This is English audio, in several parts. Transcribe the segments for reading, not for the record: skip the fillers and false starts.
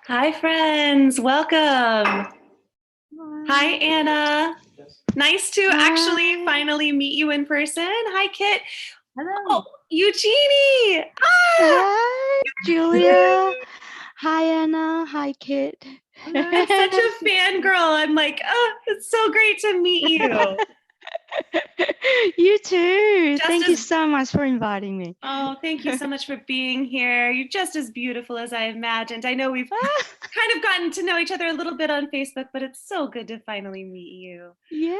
Hi, friends. Welcome. Hi, Hi. Anna. Nice to actually Hi. finally meet you in person. Hi, Kit. Hello. Oh, Eugenie. Ah, Hi, Julia. Hi, Anna. Hi, Kit. I'm such a fangirl. I'm like, oh, it's so great to meet you. You too. Just Thank you as so much for inviting me. Oh, thank you so much for being here. You're just as beautiful as I imagined. I know we've kind of gotten to know each other a little bit on Facebook, but it's so good to finally meet you. Yeah,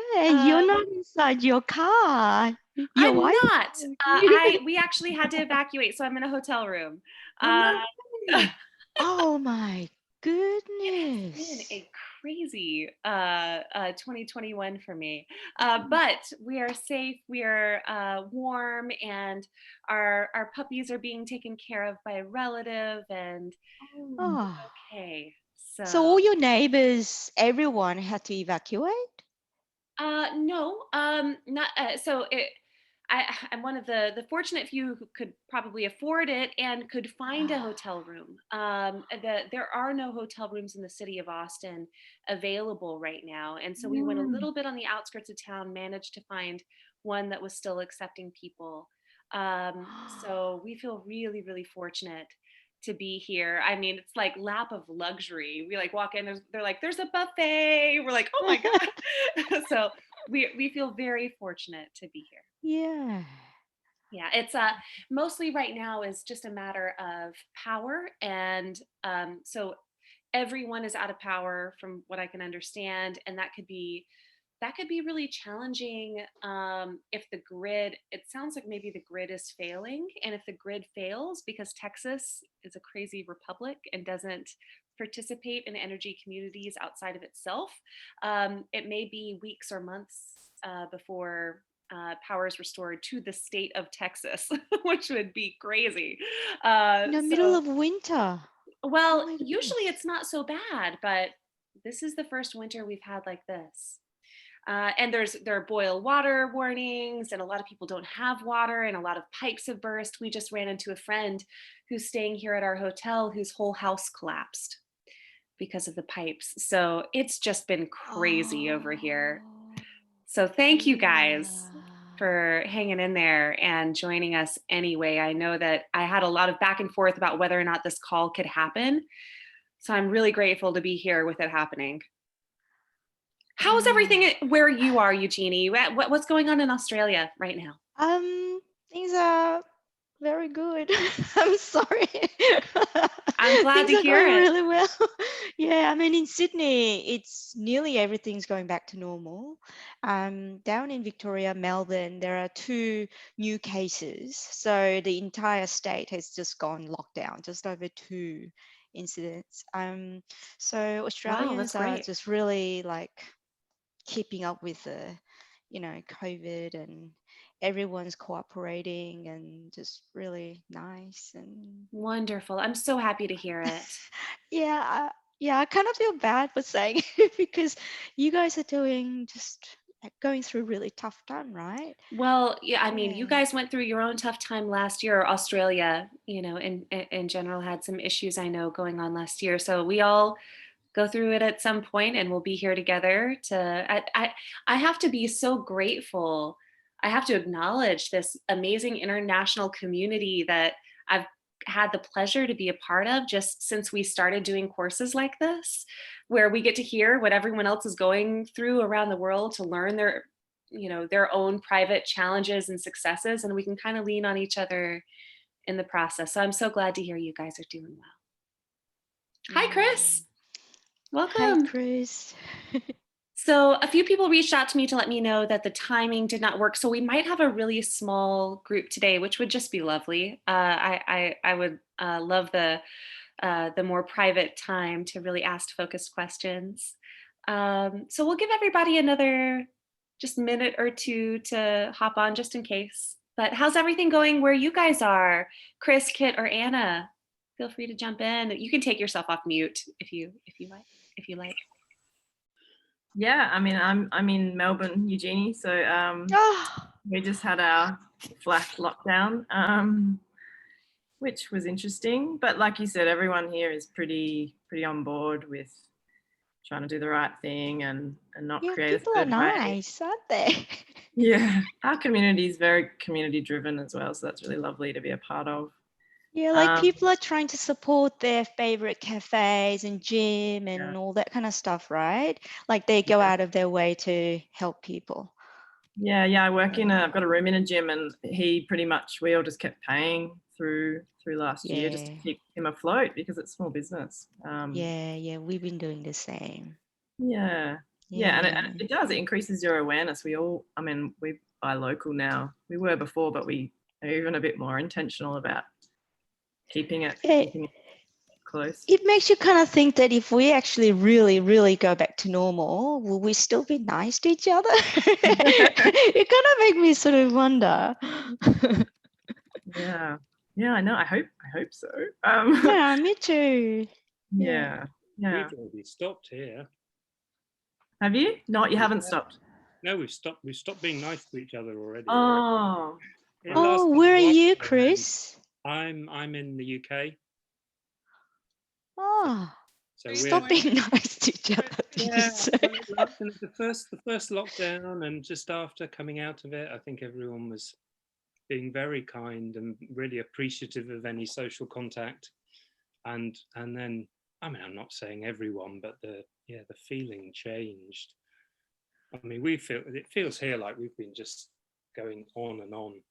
you're Um, not inside your car. Your I'm wife? not. Oh We actually had to evacuate, so I'm in a hotel room. no. Uh, Oh my it has been goodness. a crazy 2021 for me, but we are safe. We are warm, and our puppies are being taken care of by a relative, and Oh. okay. So So all your neighbors, everyone had to evacuate? No, not so it. I'm one of the fortunate few who could probably afford it and could find a hotel room. There are no hotel rooms in the city of Austin available right now, and so we went a Mm. little bit on the outskirts of town, managed to find one that was still accepting people. So we feel really, really fortunate to be here. I mean, it's like lap of luxury. We like walk in, they're like, there's a buffet. We're like, oh my God. So we feel very fortunate to be here. Yeah. Yeah, it's mostly right now is just a matter of power, and so everyone is out of power from what I can understand, and that could be really challenging if the grid. It sounds like maybe the grid is failing, and if the grid fails because Texas is a crazy republic and doesn't participate in energy communities outside of itself, it may be weeks or months before power is restored to the state of Texas, which would be crazy. In the middle So, of winter. Oh well, my usually goodness. it's not so bad, but this is the first winter we've had like this. And there are boil water warnings, and a lot of people don't have water, and a lot of pipes have burst. We just ran into a friend who's staying here at our hotel whose whole house collapsed because of the pipes. So it's just been crazy over here. Oh, So thank you guys yeah. for hanging in there and joining us anyway. I know that I had a lot of back and forth about whether or not this call could happen. So I'm really grateful to be here with it happening. How's Yeah. everything where you are, Eugenie? What's going on in Australia right now? Things are very good. I'm sorry. I'm glad Things to are hear going it. really well. Yeah, I mean, in Sydney, it's nearly everything's going back to normal. Down in Victoria, Melbourne, there are two new cases. So the entire state has just gone lockdown, just over two incidents. So Wow, that's Australians are great. just really like keeping up with the, COVID, and everyone's cooperating and just really nice. And Wonderful. I'm so happy to hear it. yeah, yeah, I kind of feel bad for saying it because you guys are doing just going through a really tough time, right? Well, yeah, I mean, you Yeah. guys went through your own tough time last year. Australia, in general had some issues I know going on last year. So we all go through it at some point, and we'll be here together I have to be so grateful. I have to acknowledge this amazing international community that I've had the pleasure to be a part of just since we started doing courses like this, where we get to hear what everyone else is going through around the world, to learn their own private challenges and successes, and we can kind of lean on each other in the process. So I'm so glad to hear you guys are doing well. Hi, Mm. Chris. Hi, Welcome. Chris. So a few people reached out to me to let me know that the timing did not work. So we might have a really small group today, which would just be lovely. I would love the more private time to really ask focused questions. So we'll give everybody another just minute or two to hop on just in case. But how's everything going where you guys are? Chris, Kit, or Anna? Feel free to jump in. You can take yourself off mute if you like. Yeah, I mean, I'm in Melbourne, Eugenie. So Oh, we just had our flash lockdown. which was interesting. But like you said, everyone here is pretty on board with trying to do the right thing and not Yeah, create a people are third way. nice, aren't they? Yeah, our community is very community driven as well, so that's really lovely to be a part of. Yeah, like people are trying to support their favorite cafes and gym and all that kind of stuff, right? Like they go out of their way to help people. Yeah, I work I've got a room in a gym, and we all just kept paying through last year just to keep him afloat because it's small business. Yeah, we've been doing the same. Yeah, and it does. It increases your awareness. We buy local now. We were before, but we are even a bit more intentional about keeping it close. It makes you kind of think that if we actually really, really go back to normal, will we still be nice to each other? It kind of makes me sort of wonder. Yeah, I know. I hope so. Yeah, me too. Yeah. We've already stopped here. Have you? No, you haven't stopped. No, we've stopped being nice to each other already. Oh. Where are you, Chris? I'm in the UK. Oh, so stop being nice to each other. Yeah, the first lockdown, and just after coming out of it, I think everyone was being very kind and really appreciative of any social contact. And then, I mean, I'm not saying everyone, but the feeling changed. I mean, it feels here like we've been just going on and on.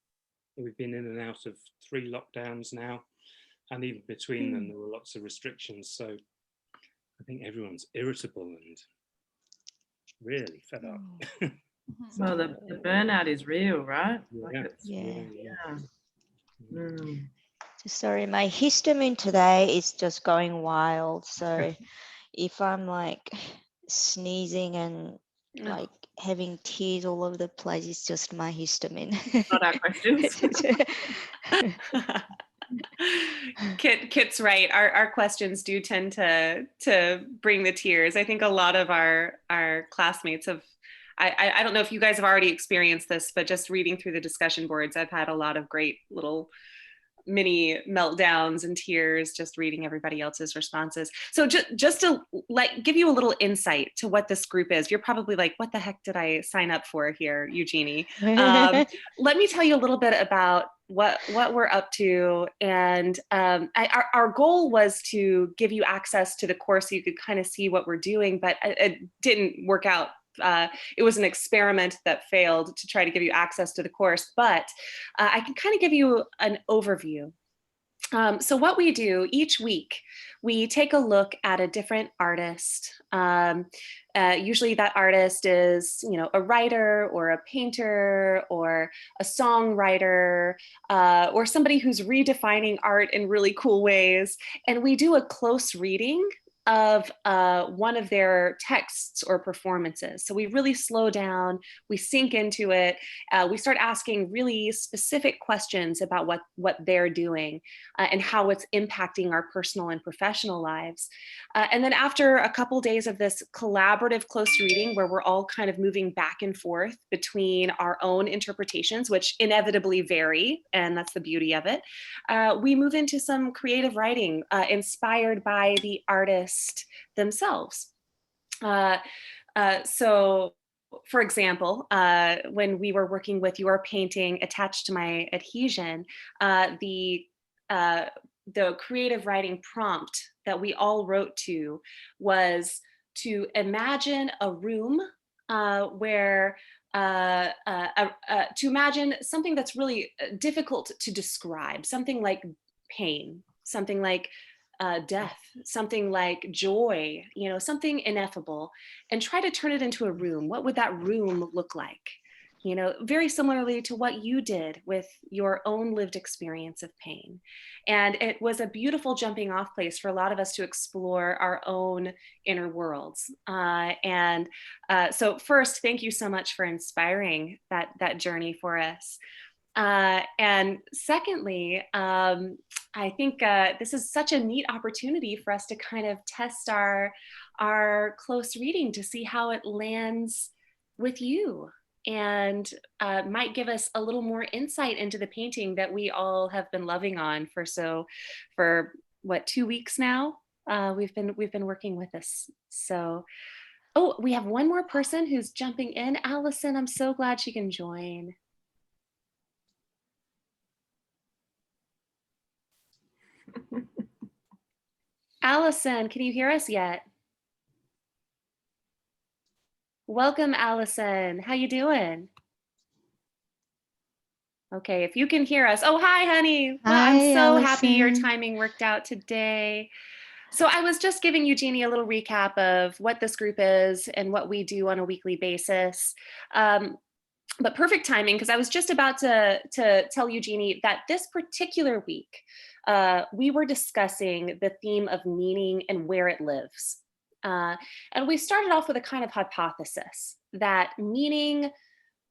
We've been in and out of 3 lockdowns now, and even between them, there were lots of restrictions. So I think everyone's irritable and really fed up. Well, the burnout is real, right? Sorry, my histamine today is just going wild. So if I'm like sneezing and like having tears all over the place, it's just my histamine. Not our questions. Kit's right. Our questions do tend to bring the tears. I think a lot of our classmates have. I don't know if you guys have already experienced this, but just reading through the discussion boards, I've had a lot of great little mini meltdowns and tears just reading everybody else's responses. So just to give you a little insight to what this group is, you're probably like, what the heck did I sign up for here, Eugenie? Let me tell you a little bit about what we're up to. And our goal was to give you access to the course so you could kind of see what we're doing, but it didn't work out. It was an experiment that failed to try to give you access to the course, but I can kind of give you an overview. So what we do each week, we take a look at a different artist. Usually that artist is, a writer or a painter or a songwriter or somebody who's redefining art in really cool ways. And we do a close reading of one of their texts or performances. So we really slow down, we sink into it, we start asking really specific questions about what they're doing and how it's impacting our personal and professional lives. And then after a couple days of this collaborative close reading, where we're all kind of moving back and forth between our own interpretations, which inevitably vary, and that's the beauty of it, we move into some creative writing inspired by the artist themselves. So, for example, when we were working with your painting attached to my adhesion, the creative writing prompt that we all wrote to was to imagine a room where to imagine something that's really difficult to describe, something like pain, something like death, something like joy, something ineffable, and try to turn it into a room. What would that room look like? Very similarly to what you did with your own lived experience of pain. And it was a beautiful jumping off place for a lot of us to explore our own inner worlds. So first, thank you so much for inspiring that journey for us. And secondly, I think this is such a neat opportunity for us to kind of test our close reading to see how it lands with you. and might give us a little more insight into the painting that we all have been loving on for what, 2 weeks now. We've been working with this. So, oh, we have one more person who's jumping in. Allison, I'm so glad she can join. Allison, can you hear us yet? Welcome, Allison. How you doing? Okay, if you can hear us. Oh, hi, honey. Well, I'm Hi, so happy your Alison. timing worked out today. So I was just giving Eugenie a little recap of what this group is and what we do on a weekly basis. But perfect timing, because I was just about to tell Eugenie that this particular week, we were discussing the theme of meaning and where it lives. And we started off with a kind of hypothesis that meaning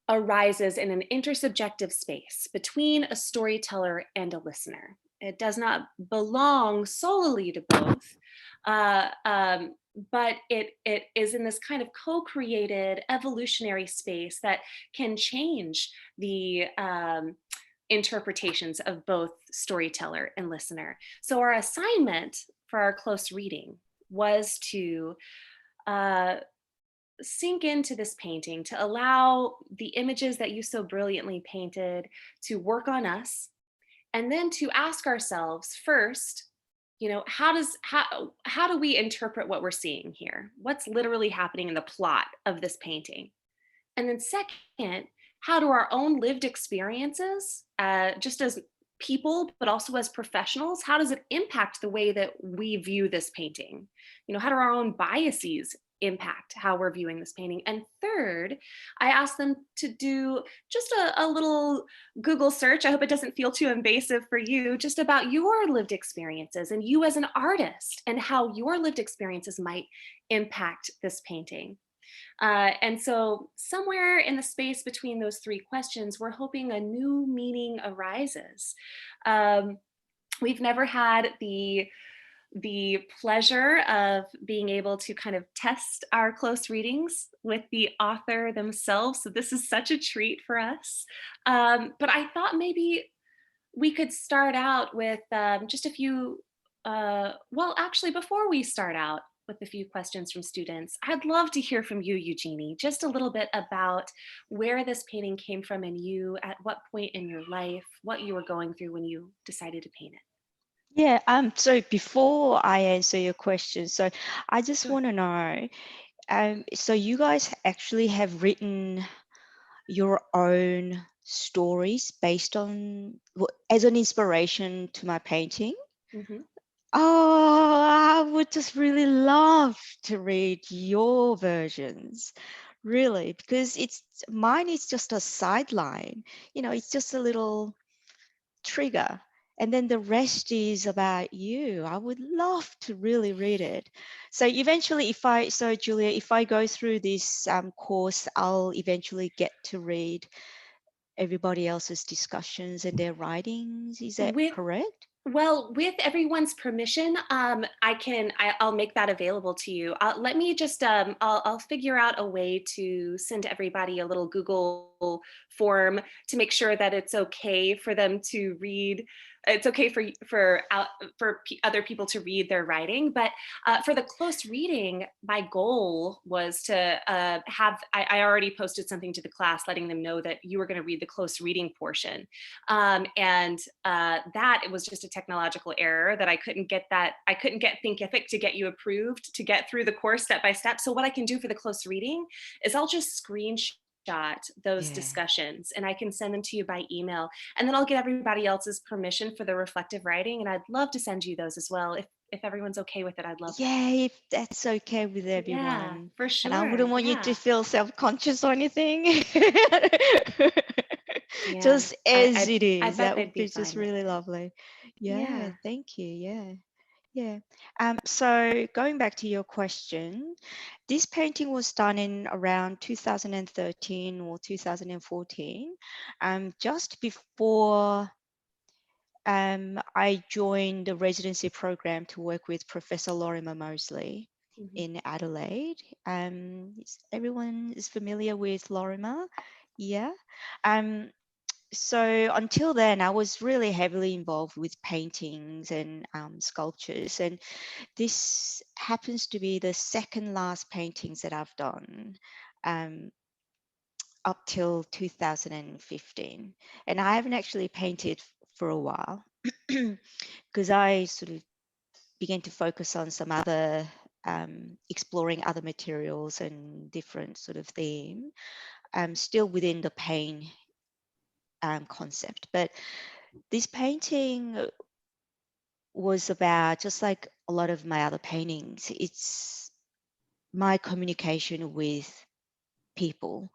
arises in an intersubjective space between a storyteller and a listener. It does not belong solely to both, uh, um, but it is in this kind of co-created evolutionary space that can change the interpretations of both storyteller and listener. So our assignment for our close reading was to uh, sink into this painting, to allow the images that you so brilliantly painted to work on us, and then to ask ourselves first, how do we interpret what we're seeing here? What's literally happening in the plot of this painting? And then second, how do our own lived experiences, just as people, but also as professionals, how does it impact the way that we view this painting? How do our own biases impact how we're viewing this painting? And third, I asked them to do just a little Google search. I hope it doesn't feel too invasive for you, just about your lived experiences and you as an artist and how your lived experiences might impact this painting. And so, somewhere in the space between those three questions, we're hoping a new meaning arises. Um, we've never had the pleasure of being able to kind of test our close readings with the author themselves. So this is such a treat for us. But I thought maybe we could start out with just a few, well, actually, before we start out with a few questions from students, I'd love to hear from you, Eugenie, just a little bit about where this painting came from in you, at what point in your life, what you were going through when you decided to paint it. Yeah, so before I answer your question, so I just Sure. want to know, so you guys actually have written your own stories based on as an inspiration to my painting? Mm-hmm. Oh, I would just really love to read your versions, really, because mine is just a sideline. It's just a little trigger. And then the rest is about you. I would love to really read it. So eventually, Julia, if I go through this course, I'll eventually get to read everybody else's discussions and their writings. Is that With correct? Well, with everyone's permission, I'll make that available to you. Let me just, I'll figure out a way to send everybody a little Google form to make sure that it's okay for them to read. It's okay for other people to read their writing, but for the close reading, my goal was to I already posted something to the class letting them know that you were going to read the close reading portion. And that it was just a technological error that I couldn't get Thinkific to get you approved to get through the course step by step. So what I can do for the close reading is I'll just screenshot those Yeah. discussions and I can send them to you by email. And then I'll get everybody else's permission for the reflective writing. And I'd love to send you those as well. If everyone's okay with it, I'd love that. Yeah, if that's okay with Yeah, everyone. for And I sure. wouldn't want you to Yeah. feel self-conscious or anything. Yeah. Just as it I is. bet That would they'd be be just fine with really it. lovely. Yeah, Yeah. thank you. Yeah. Yeah. So going back to your question, this painting was done in around 2013 or 2014, just before I joined the residency program to work with Professor Lorimer Mosley Mhm. in Adelaide. Everyone is familiar with Lorimer. Yeah. So until then, I was really heavily involved with paintings and sculptures, and this happens to be the second last paintings that I've done um, up till 2015. And I haven't actually painted for a while because I sort of began to focus on some other exploring other materials and different sort of theme, still within the pain concept. But this painting was about, just like a lot of my other paintings, it's my communication with people,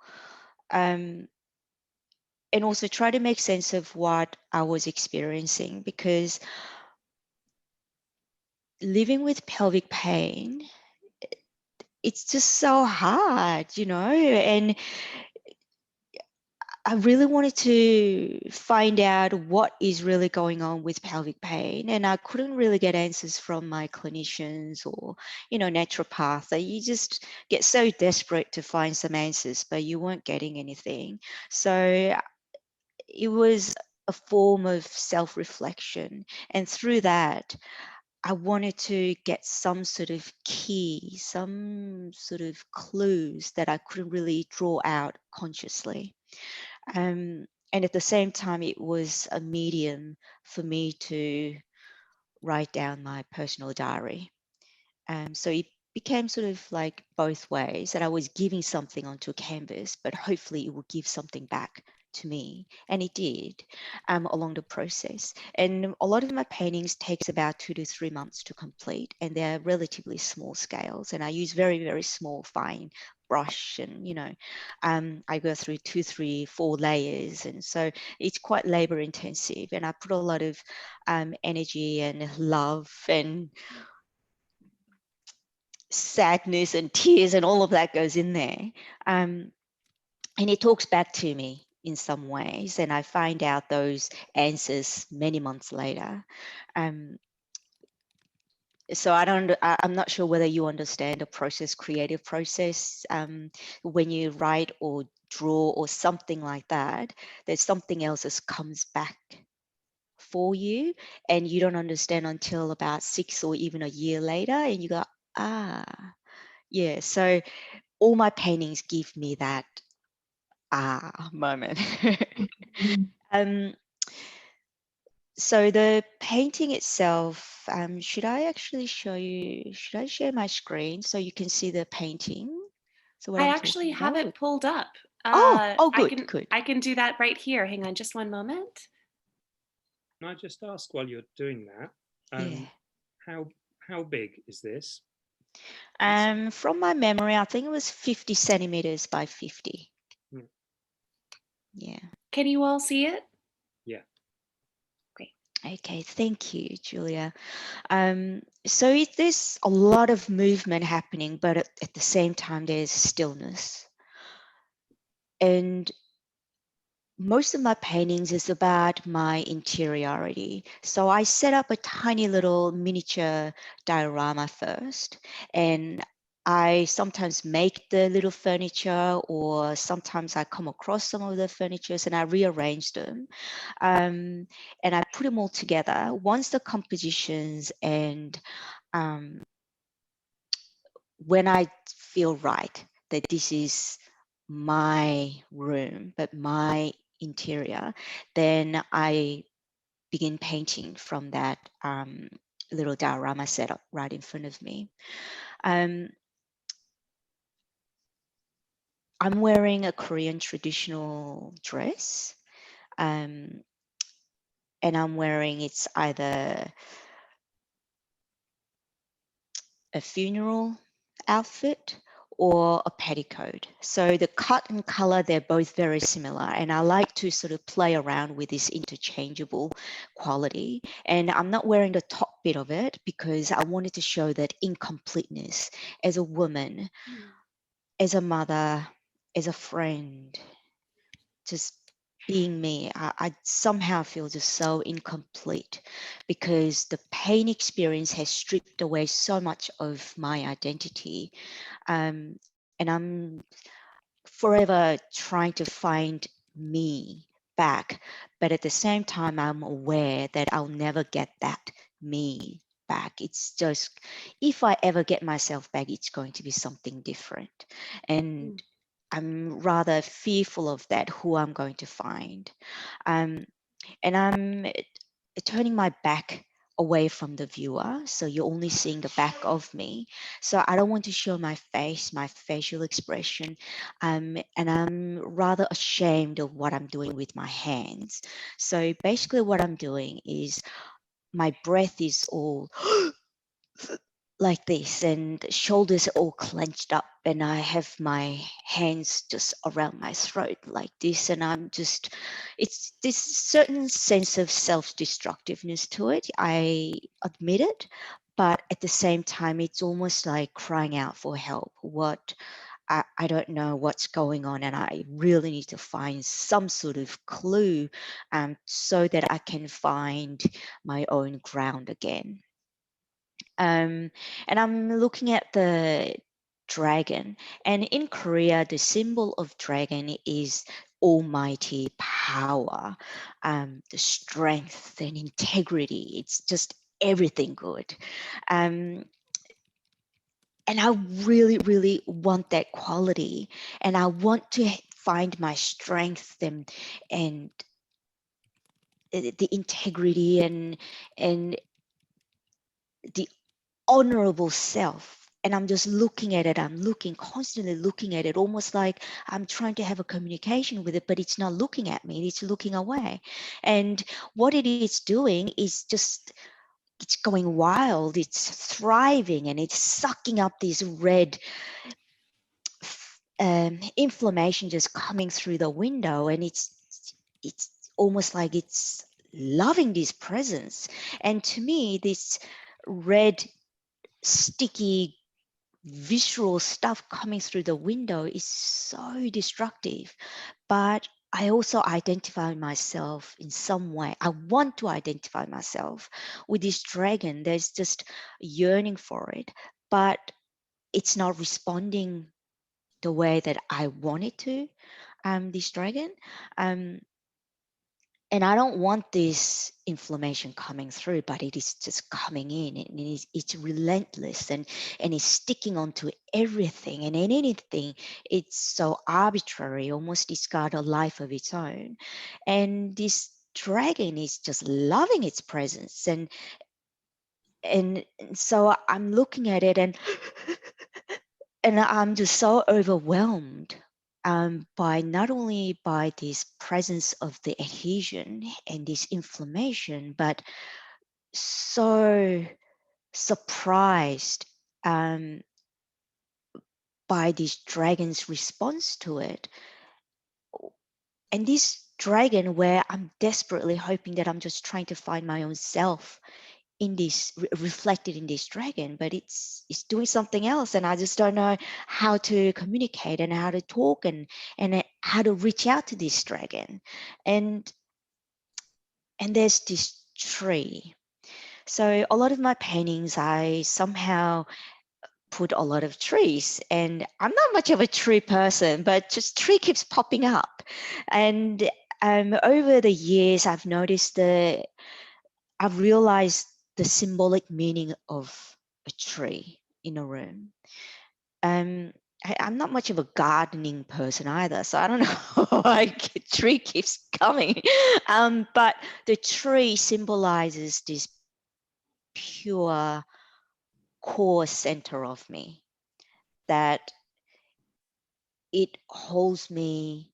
um, and also try to make sense of what I was experiencing, because living with pelvic pain, it's just so hard, and I really wanted to find out what is really going on with pelvic pain, and I couldn't really get answers from my clinicians or, naturopath. That you just get so desperate to find some answers, but you weren't getting anything. So it was a form of self-reflection, and through that, I wanted to get some sort of key, some sort of clues that I couldn't really draw out consciously. And at the same time, it was a medium for me to write down my personal diary. So it became sort of like both ways, that I was giving something onto a canvas, but hopefully it would give something back to me. And it did, along the process. And a lot of my paintings takes about 2 to 3 months to complete, and they're relatively small scales. And I use very, very small, fine brush, and I go through 2, 3, 4 layers, and so it's quite labor intensive, and I put a lot of energy and love and sadness and tears and all of that goes in there. Um, and it talks back to me in some ways, and I find out those answers many months later. Um, so I'm not sure whether you understand the process, creative process, when you write or draw or something like that, there's something else that comes back for you, and you don't understand until about 6 or even a year later, and you go, ah, yeah. So all my paintings give me that moment. um, so the painting itself, should I actually show you, should I share my screen so you can see the painting? So what I I'm actually talking have about? it pulled up. Oh, I good, can good. I can do that right here. Hang on just one moment. Can I just ask, while you're doing that, Yeah. how big is this? From my memory, I think it was 50 centimeters by 50. Hmm. Yeah. Can you all see it? Yeah. Great. Okay, thank you, Julia. So there's a lot of movement happening, but at the same time, there's stillness. And most of my paintings is about my interiority. So I set up a tiny little miniature diorama first, and I sometimes make the little furniture, or sometimes I come across some of the furnitures and I rearrange them. And I put them all together. Once the compositions and um, when I feel right that this is my room, but my interior, then I begin painting from that little diorama set up right in front of me. Um, I'm wearing a Korean traditional dress, and I'm wearing, it's either a funeral outfit or a petticoat. So the cut and color, they're both very similar. And I like to sort of play around with this interchangeable quality. And I'm not wearing the top bit of it because I wanted to show that incompleteness as a woman, as a mother, as a friend, just being me. I somehow feel just so incomplete because the pain experience has stripped away so much of my identity. And forever trying to find me back. But at the same time, I'm aware that I'll never get that me back. It's just, if I ever get myself back, it's going to be something different. And I'm rather fearful of that, who I'm going to find. And I'm turning my back away from the viewer, so you're only seeing the back of me. So I don't want to show my face, my facial expression, and I'm rather ashamed of what I'm doing with my hands. So basically what I'm doing is my breath is all like this, and shoulders all clenched up, and I have my hands just around my throat like this, and I'm just, it's this certain sense of self-destructiveness to it, I admit it, but at the same time it's almost like crying out for help. I don't know what's going on, and I really need to find some sort of clue, so that I can find my own ground again. And I'm looking at the dragon, and in Korea, the symbol of dragon is almighty power, the strength and integrity. It's just everything good. Um, and I really, really want that quality, and I want to find my strength and the integrity and the honorable self. And I'm just looking at it, I'm looking, constantly looking at it, almost like I'm trying to have a communication with it, but it's not looking at me, it's looking away. And what it is doing is just, it's going wild, it's thriving, and it's sucking up this red inflammation just coming through the window, and it's almost like it's loving this presence. And to me, this red sticky visceral stuff coming through the window is so destructive. But I also identify myself in some way. I want to identify myself with this dragon. There's just a yearning for it, but it's not responding the way that I want it to, this dragon. Um, and I don't want this inflammation coming through, but it is just coming in, and it's relentless, and it's sticking onto everything and anything. It's so arbitrary, almost it's got a life of its own. And this dragon is just loving its presence, and so I'm looking at it, and I'm just so overwhelmed, by not only by this presence of the adhesion and this inflammation, but so surprised, by this dragon's response to it. And this dragon, where I'm desperately hoping that I'm just trying to find my own self in this, reflected in this dragon, but it's doing something else, and I just don't know how to communicate and how to talk, and how to reach out to this dragon. And there's this tree. So a lot of my paintings, I somehow put a lot of trees, and I'm not much of a tree person, but just tree keeps popping up. And over the years, I've realized the symbolic meaning of a tree in a room. Um, I'm not much of a gardening person either, so I don't know why a tree keeps coming. But the tree symbolizes this pure core center of me, that it holds me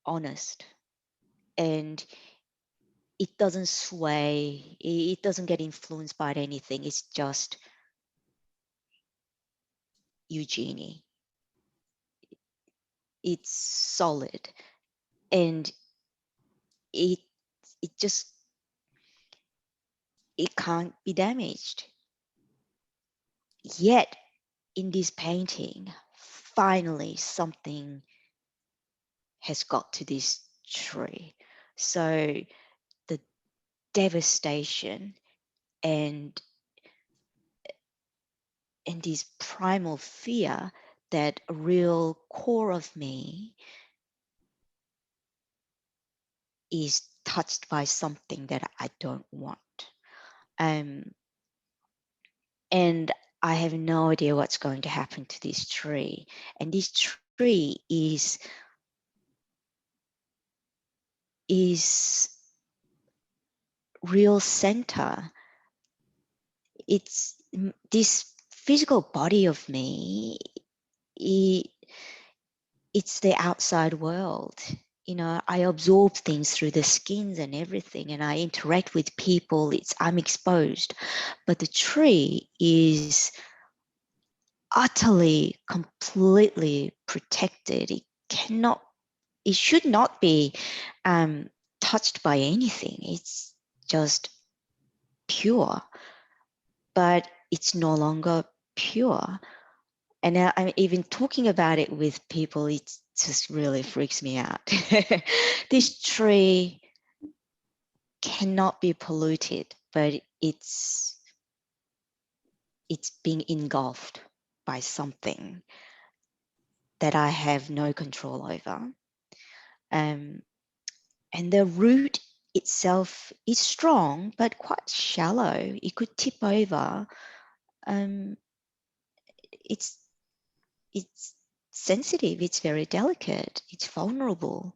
honest, and it doesn't sway, it doesn't get influenced by anything. It's just Eugenie. It's solid, and it it just, it can't be damaged. Yet in this painting, finally something has got to this tree. So the devastation and and this primal fear that a real core of me is touched by something that I don't want. And I have no idea what's going to happen to this tree. And this tree is real center. It's this physical body of me. It's the outside world. You know, I absorb things through the skins and everything, and I interact with people. I'm exposed, but the tree is utterly, completely protected. It should not be touched by anything. It's just pure, but it's no longer pure. And now I'm even talking about it with people, it just really freaks me out. This tree cannot be polluted, but it's being engulfed by something that I have no control over. And the root itself is strong, but quite shallow. It could tip over. It's sensitive. It's very delicate. It's vulnerable.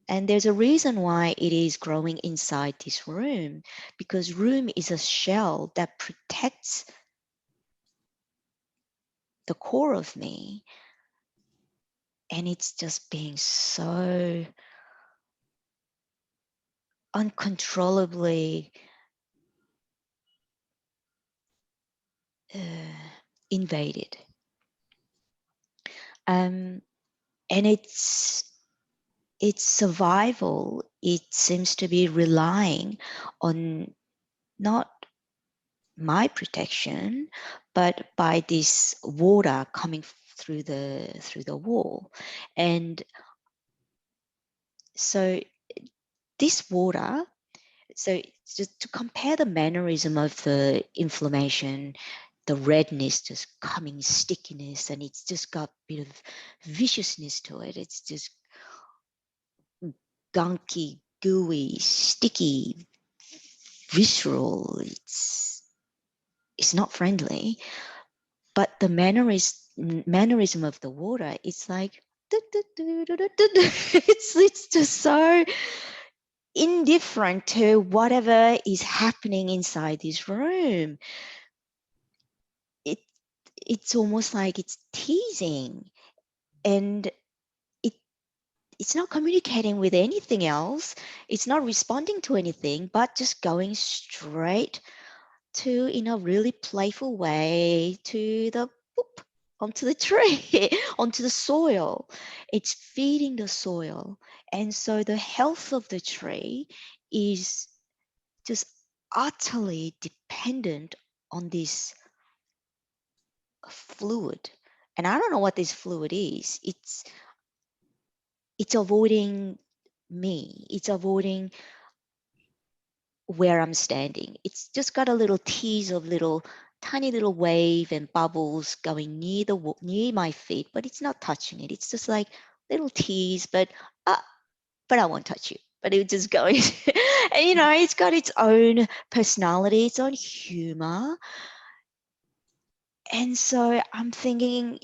And there's a reason why it is growing inside this room, because room is a shell that protects the core of me. And it's just being so uncontrollably invaded. And its survival, it seems to be relying on not my protection, but by this water coming through the wall. And so this water, so just to compare the mannerism of the inflammation, the redness just coming, stickiness, and it's just got a bit of viciousness to it. It's just gunky, gooey, sticky, visceral. It's not friendly. But the mannerism of the water, it's like it's just so indifferent to whatever is happening inside this room. It's almost like it's teasing, and it's not communicating with anything else. It's not responding to anything, but just going straight to, in a really playful way, to the boop, onto the tree, onto the soil. It's feeding the soil. And so the health of the tree is just utterly dependent on this fluid. And I don't know what this fluid is. It's avoiding me. It's avoiding where I'm standing. It's just got a little tease of tiny little wave and bubbles going near my feet, but it's not touching it. It's just like little tease, but I won't touch you. But it's just going, and it's got its own personality, its own humor. And so I'm thinking,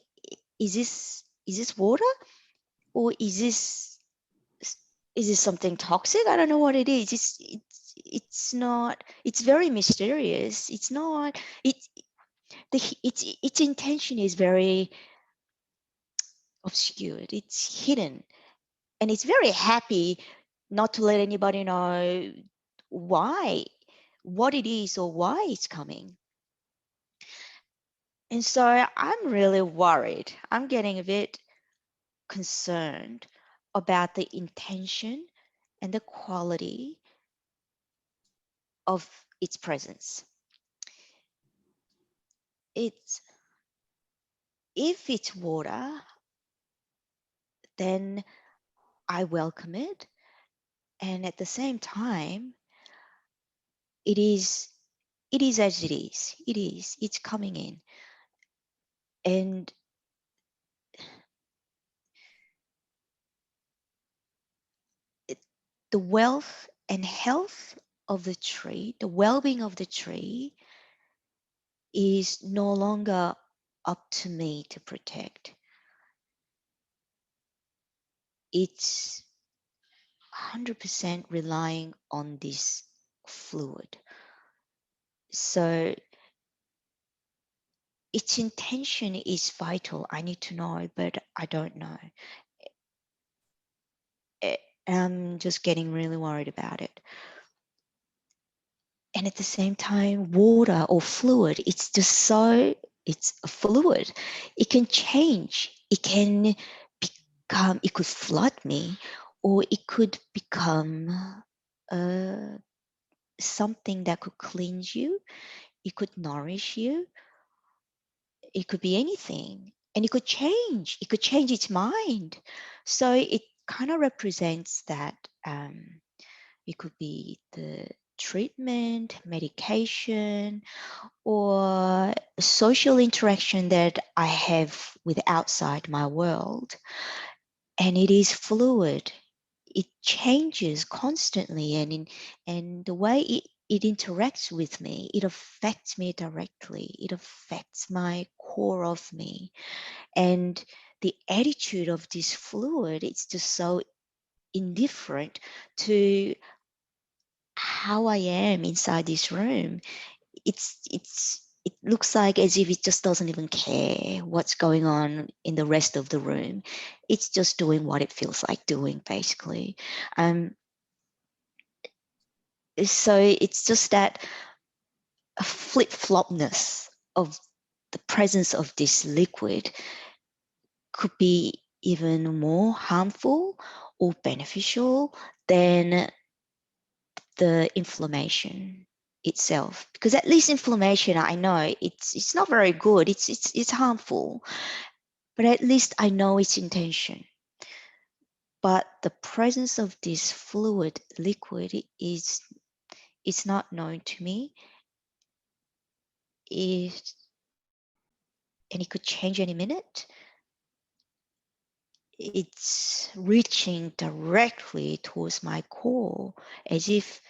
is this water, or is this something toxic? I don't know what it is. It's not. It's very mysterious. It's not. Its intention is very obscured. It's hidden, and it's very happy not to let anybody know what it is, or why it's coming. And so I'm really worried. I'm getting a bit concerned about the intention and the quality of its presence. If it's water, then I welcome it. And at the same time, it is as it is. It's coming in. And the wealth and health of the tree, the well-being of the tree is no longer up to me to protect. It's 100% relying on this fluid. So its intention is vital. I need to know, but I don't know. I'm just getting really worried about it. And at the same time, water or fluid, it's just so, it's a fluid. It can change. It can become, it could flood me, or it could become something that could cleanse you. It could nourish you. It could be anything. And it could change. It could change its mind. So it kind of represents that it could be the treatment, medication, or social interaction that I have with outside my world. And it is fluid. It changes constantly, and the way it interacts with me, it affects me directly. It affects my core of me. And the attitude of this fluid, it's just so indifferent to how I am inside this room. It looks like as if it just doesn't even care what's going on in the rest of the room. It's just doing what it feels like doing, basically. So it's just that flip-flopness of the presence of this liquid could be even more harmful or beneficial than the inflammation itself, because at least inflammation, I know it's not very good, it's harmful, but at least I know its intention. But the presence of this fluid liquid is, it's not known to me. It, and it could change any minute. It's reaching directly towards my core, as if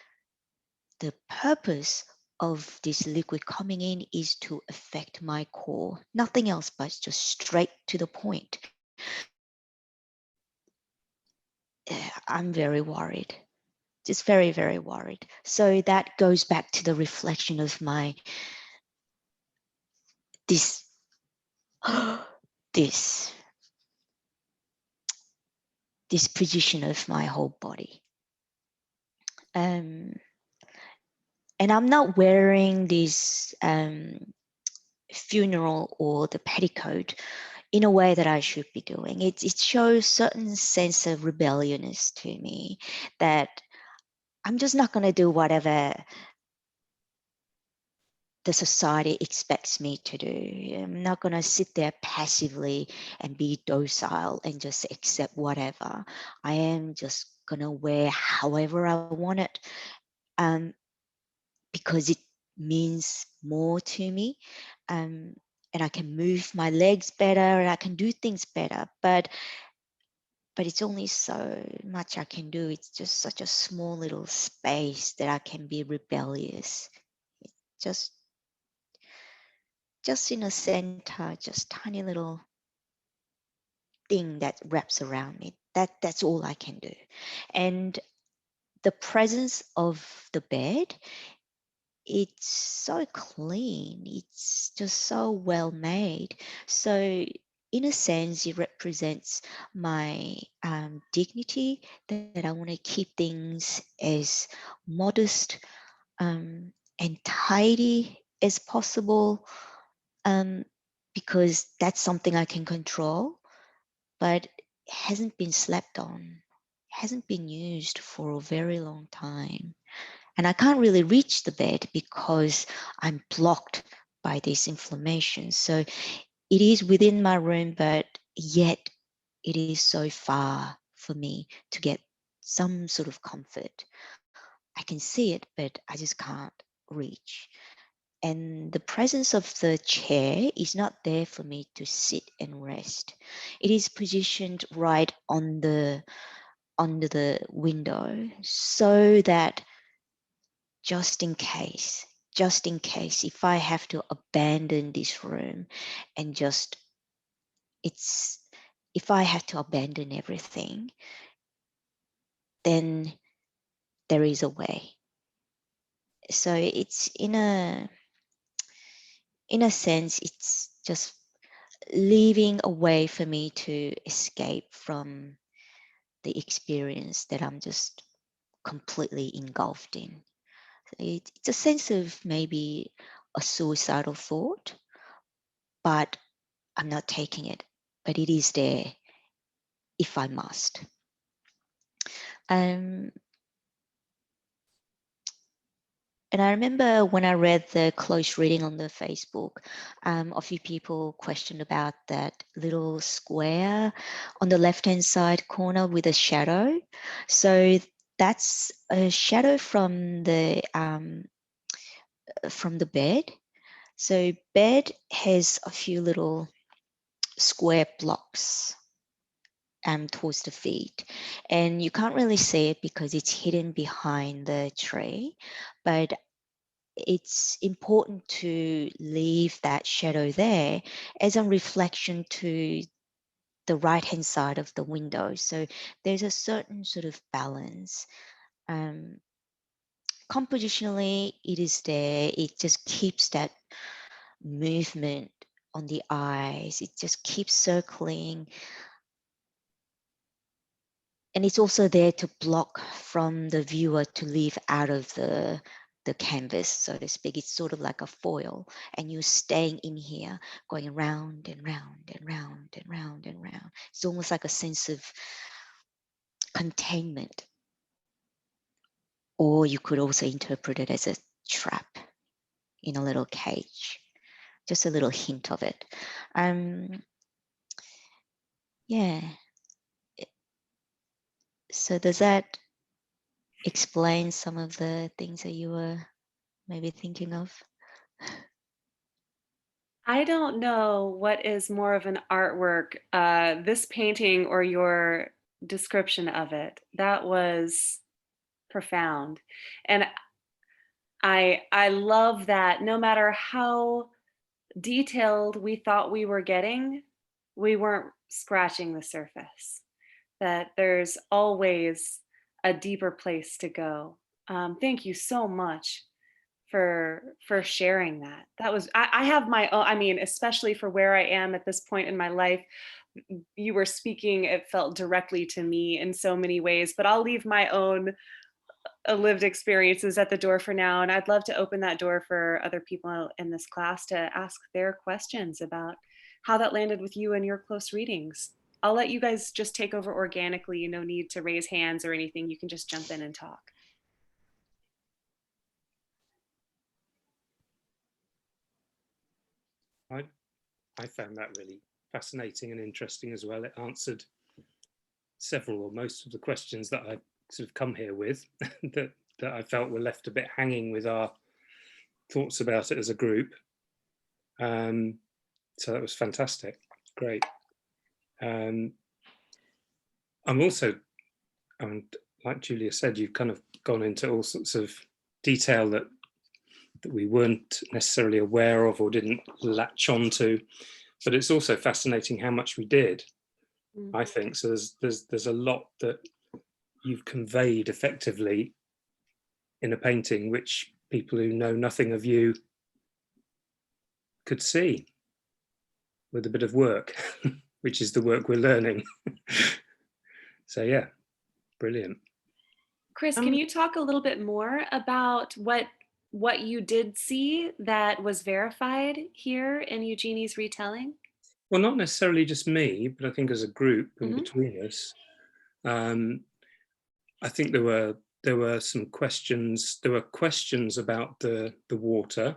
the purpose of this liquid coming in is to affect my core, nothing else, but just straight to the point. I'm very worried, just very, very worried. So that goes back to the reflection of my, this, this, this position of my whole body. And I'm not wearing this funeral or the petticoat in a way that I should be doing. It shows certain sense of rebelliousness to me, that I'm just not going to do whatever the society expects me to do. I'm not going to sit there passively and be docile and just accept whatever. I am just going to wear however I want it, because it means more to me. And I can move my legs better and I can do things better. But it's only so much I can do. It's just such a small little space that I can be rebellious. Just in a center, just tiny little thing that wraps around me. That's all I can do. And the presence of the bed, it's so clean. It's just so well made. So in a sense, it represents my dignity, that I want to keep things as modest and tidy as possible, because that's something I can control, but hasn't been slept on, hasn't been used for a very long time. And I can't really reach the bed because I'm blocked by this inflammation. So it is within my room, but yet it is so far for me to get some sort of comfort. I can see it, but I just can't reach. and the presence of the chair is not there for me to sit and rest. It is positioned right on the under the window so that just in case, if I have to abandon this room and just, it's, if I have to abandon everything, then there is a way. So it's in a sense, it's just leaving a way for me to escape from the experience that I'm just completely engulfed in. It's a sense of maybe a suicidal thought, but I'm not taking it. But it is there if I must. And I remember when I read the close reading on the Facebook, a few people questioned about that little square on the left-hand side corner with a shadow. So that's a shadow from the bed. So bed has a few little square blocks towards the feet, and you can't really see it because it's hidden behind the tree, but it's important to leave that shadow there as a reflection to the right hand side of the window. So there's a certain sort of balance. Compositionally, it is there. It just keeps that movement on the eyes. It just keeps circling. And it's also there to block from the viewer to leave out of the canvas, so to speak. It's sort of like a foil, and you're staying in here, going round and round and round and round and round. It's almost like a sense of containment. Or you could also interpret it as a trap in a little cage. Just a little hint of it. Yeah. So does that explain some of the things that you were maybe thinking of? I don't know what is more of an artwork, this painting or your description of it. That was profound. And I love that no matter how detailed we thought we were getting, we weren't scratching the surface. That there's always a deeper place to go. Thank you so much for sharing that. That was I have my own, I mean, especially for where I am at this point in my life. You were speaking, it felt directly to me in so many ways, but I'll leave my own lived experiences at the door for now. And I'd love to open that door for other people in this class to ask their questions about how that landed with you and your close readings. I'll let you guys just take over organically. No need to raise hands or anything. You can just jump in and talk. I found that really fascinating and interesting as well. It answered several or most of the questions that I sort of come here with that I felt were left a bit hanging with our thoughts about it as a group. So that was fantastic. Great. I'm also, like Julia said, you've kind of gone into all sorts of detail that we weren't necessarily aware of or didn't latch onto, but it's also fascinating how much we did. I think so. There's a lot that you've conveyed effectively in a painting, which people who know nothing of you could see with a bit of work, which is the work we're learning. So yeah, brilliant. Chris, can you talk a little bit more about what you did see that was verified here in Eugenie's retelling? Well, not necessarily just me, but I think as a group and between us, I think there were some questions. There were questions about the water.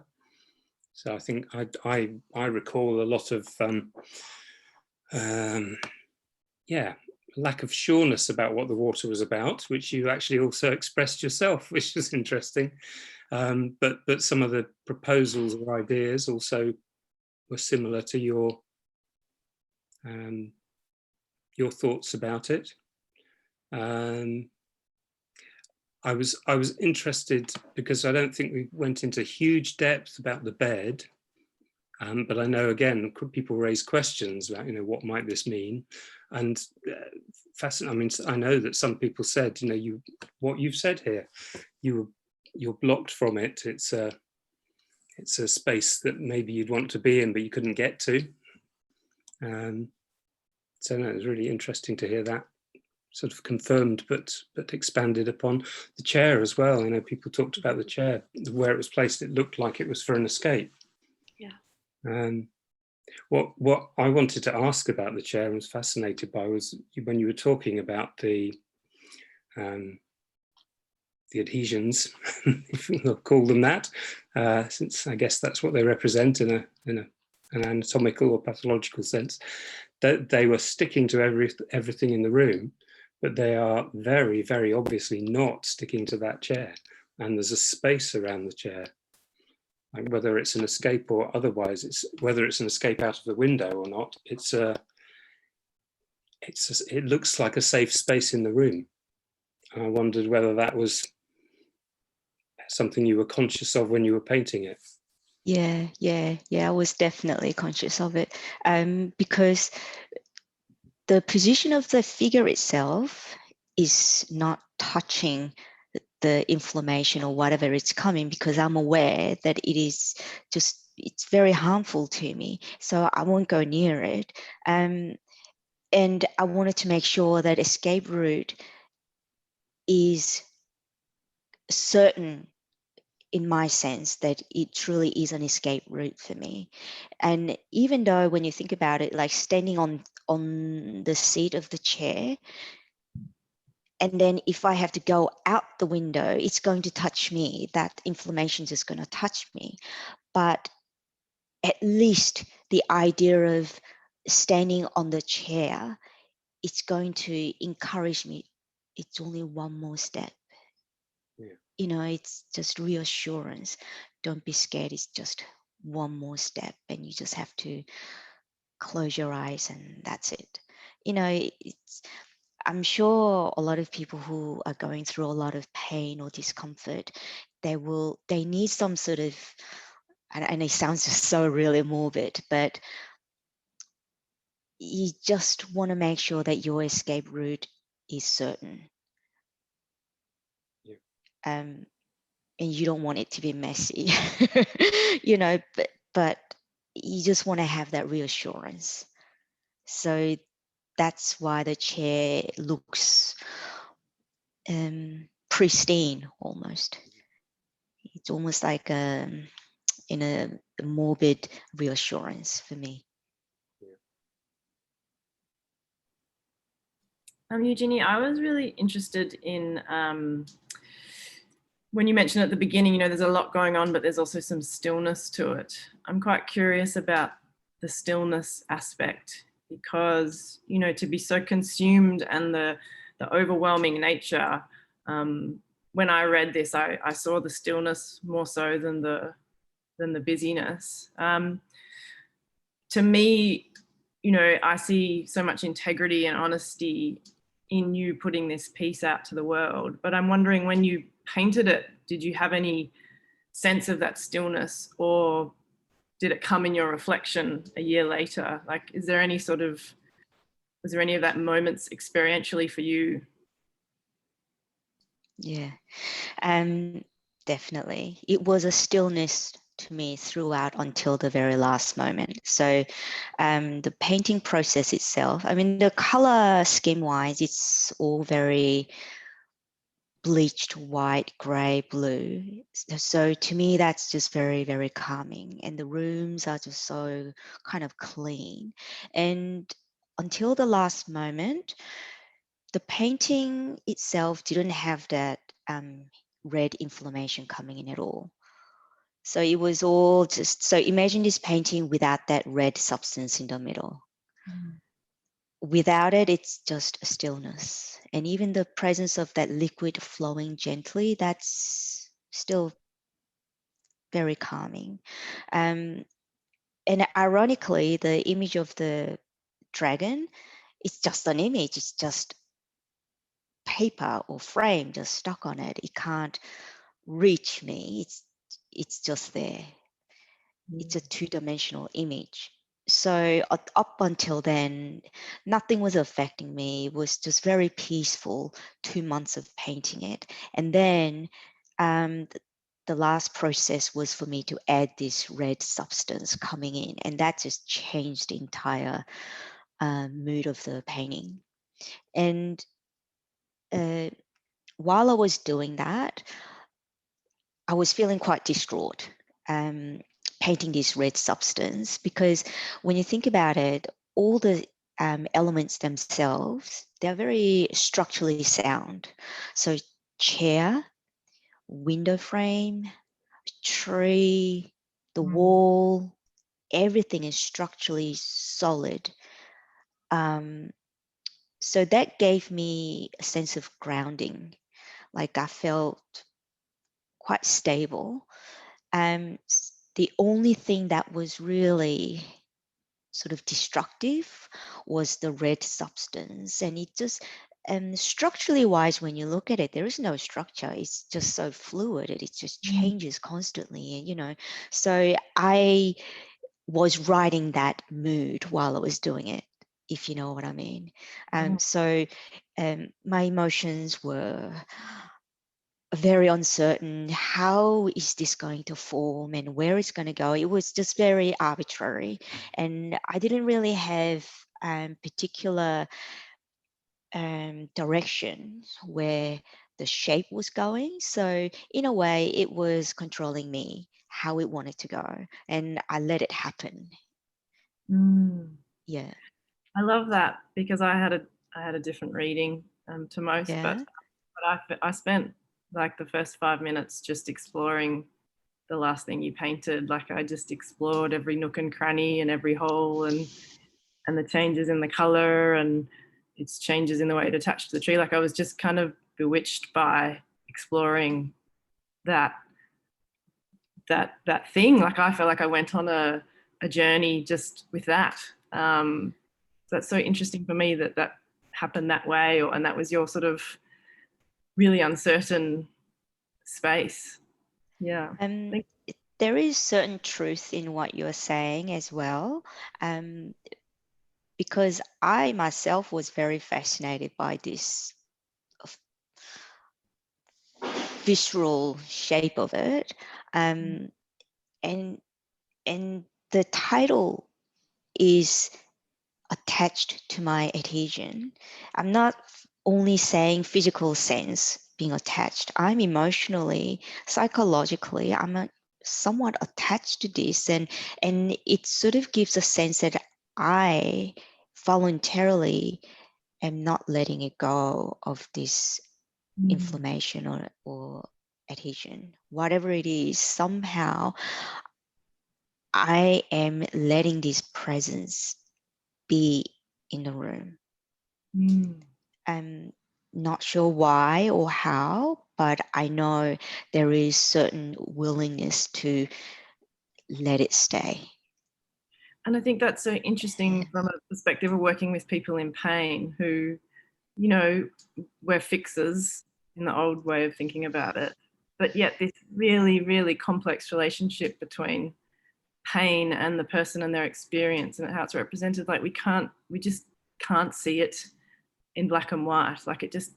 So I think I recall a lot of lack of sureness about what the water was about, which you actually also expressed yourself, which was interesting. But some of the proposals or ideas also were similar to your thoughts about it. I was interested because I don't think we went into huge depth about the bed, but I know again people raise questions about, you know, what might this mean, and fascinating. I mean, I know that some people said, you know, what you've said here, you're blocked from it. It's a space that maybe you'd want to be in, but you couldn't get to. So no, it was really interesting to hear that sort of confirmed, but expanded upon. The chair as well. You know, people talked about the chair, where it was placed. It looked like it was for an escape. Yeah. What I wanted to ask about the chair and was fascinated by was when you were talking about the adhesions, if we'll call them that, since I guess that's what they represent in an anatomical or pathological sense, that they were sticking to everything in the room, but they are very, very obviously not sticking to that chair. And there's a space around the chair, like whether it's an escape or otherwise, whether it's an escape out of the window or not, it looks like a safe space in the room. I wondered whether that was something you were conscious of when you were painting it. Yeah, I was definitely conscious of it, because the position of the figure itself is not touching the inflammation or whatever it's coming, because I'm aware that it's very harmful to me. So I won't go near it. And I wanted to make sure that escape route is certain, in my sense, that it truly is an escape route for me. And even though when you think about it, like standing on the seat of the chair, and then if I have to go out the window, it's going to touch me. That inflammation is just going to touch me. But at least the idea of standing on the chair, it's going to encourage me. It's only one more step. Yeah. You know, it's just reassurance. Don't be scared. It's just one more step, and you just have to close your eyes, and that's it. You know, I'm sure a lot of people who are going through a lot of pain or discomfort, they need some sort of, and it sounds just so really morbid, but you just want to make sure that your escape route is certain. Yeah. And you don't want it to be messy, you know, but you just want to have that reassurance. So that's why the chair looks pristine almost. It's almost like in a morbid reassurance for me. Eugenie, I was really interested in when you mentioned at the beginning, you know, there's a lot going on, but there's also some stillness to it. I'm quite curious about the stillness aspect, because, you know, to be so consumed and the overwhelming nature, when I read this, I saw the stillness more so than the busyness. To me, you know, I see so much integrity and honesty in you putting this piece out to the world. But I'm wondering, when you painted it, did you have any sense of that stillness, or did it come in your reflection a year later? Like, was there any of that moments experientially for you? Yeah, definitely. It was a stillness to me throughout until the very last moment. So the painting process itself, I mean, the color scheme wise, it's all very bleached white, gray, blue. So to me, that's just very, very calming. And the rooms are just so kind of clean. And until the last moment, the painting itself didn't have that red inflammation coming in at all. So it was all just, so imagine this painting without that red substance in the middle. Without it, it's just a stillness. And even the presence of that liquid flowing gently, that's still very calming. And ironically, the image of the dragon is just an image. It's just paper or frame just stuck on it. It can't reach me. It's just there. It's a two-dimensional image. So up until then, nothing was affecting me. It was just very peaceful 2 months of painting it. And then the last process was for me to add this red substance coming in, and that just changed the entire mood of the painting. And while I was doing that, I was feeling quite distraught, painting this red substance, because when you think about it, all the elements themselves, they're very structurally sound. So chair, window frame, tree, the wall, everything is structurally solid. So that gave me a sense of grounding. Like I felt quite stable. The only thing that was really sort of destructive was the red substance, and it just structurally wise, when you look at it, there is no structure. It's just so fluid. It just changes constantly, and so I was riding that mood while I was doing it, if you know what I mean. So my emotions were very uncertain. How is this going to form and where it's going to go? It was just very arbitrary, and I didn't really have particular direction where the shape was going. So in a way, it was controlling me how it wanted to go, and I let it happen. Yeah. I love that, because I had a different reading to most, Yeah. but I spent like the first 5 minutes just exploring the last thing you painted. Like I just explored every nook and cranny and every hole, and the changes in the color and its changes in the way it attached to the tree. Like I was just kind of bewitched by exploring that thing. Like I felt like I went on a journey just with that. So that's so interesting for me that happened that way, and that was your sort of really uncertain space. Yeah. There is certain truth in what you're saying as well, because I myself was very fascinated by this visceral shape of it, and the title is attached to my adhesion. I'm not only saying physical sense being attached. I'm emotionally, psychologically, I'm somewhat attached to this, and it sort of gives a sense that I voluntarily am not letting it go of this inflammation or adhesion, whatever it is. Somehow I am letting this presence be in the room. I'm not sure why or how, but I know there is certain willingness to let it stay. And I think that's so interesting from a perspective of working with people in pain who, we're fixers in the old way of thinking about it, but yet this really, really complex relationship between pain and the person and their experience and how it's represented. Like we just can't see it in black and white. Like it just,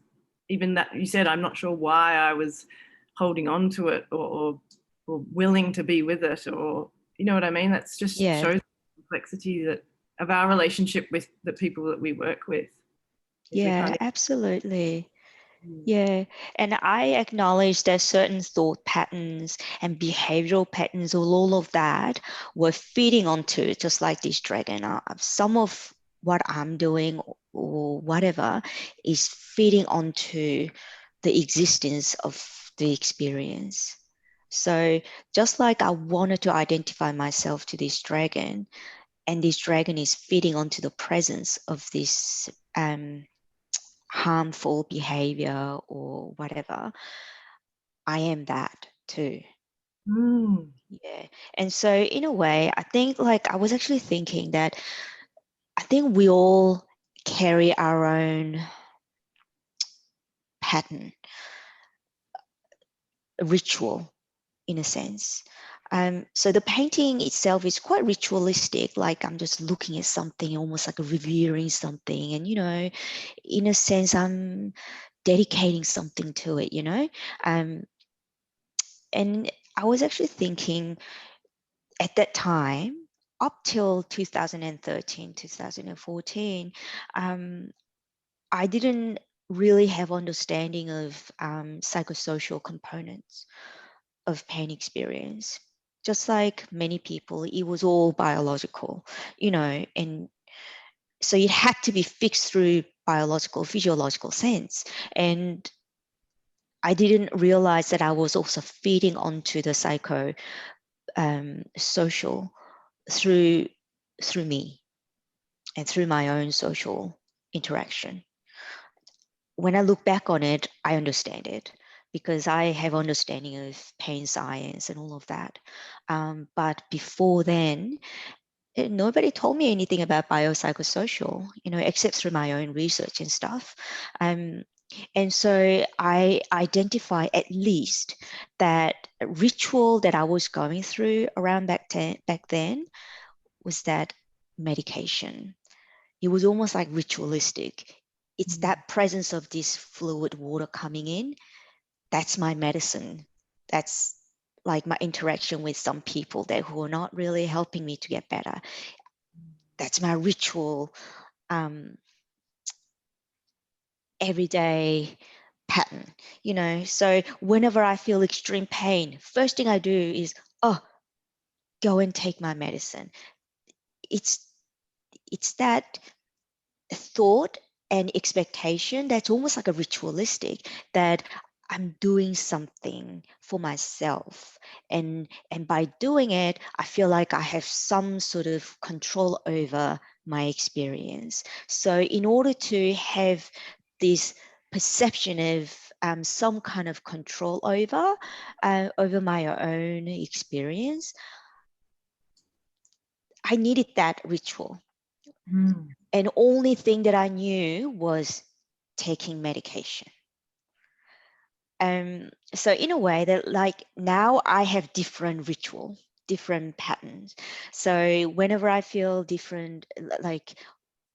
even that you said, I'm not sure why I was holding on to it or willing to be with it, or you know what I mean? That's just shows the complexity of our relationship with the people that we work with. Yeah, absolutely. Yeah, and I acknowledge that certain thought patterns and behavioral patterns, all of that were feeding onto, just like this dragon. Some of what I'm doing or whatever is feeding onto the existence of the experience. So just like I wanted to identify myself to this dragon, and this dragon is feeding onto the presence of this harmful behavior or whatever, I am that too. Yeah. And so in a way, I think like I was actually thinking that I think we all carry our own pattern, ritual in a sense. So the painting itself is quite ritualistic, like I'm just looking at something, almost like revering something. And, in a sense, I'm dedicating something to it, And I was actually thinking at that time, up till 2013, 2014, I didn't really have understanding of psychosocial components of pain experience. Just like many people, it was all biological, and so it had to be fixed through biological, physiological sense. And I didn't realize that I was also feeding onto the social through me and through my own social interaction. When I look back on it, I understand it because I have understanding of pain science and all of that. But before then, nobody told me anything about biopsychosocial, except through my own research and stuff. And so I identify at least that ritual that I was going through around back then was that medication. It was almost like ritualistic. It's that presence of this fluid water coming in. That's my medicine. That's like my interaction with some people who are not really helping me to get better. That's my ritual, everyday pattern, So whenever I feel extreme pain, first thing I do is, go and take my medicine. It's that thought and expectation that's almost like a ritualistic, that I'm doing something for myself, and by doing it I feel like I have some sort of control over my experience. So in order to have this perception of some kind of control over my own experience, I needed that ritual. And only thing that I knew was taking medication. So in a way that like now I have different ritual, different patterns. So whenever I feel different, like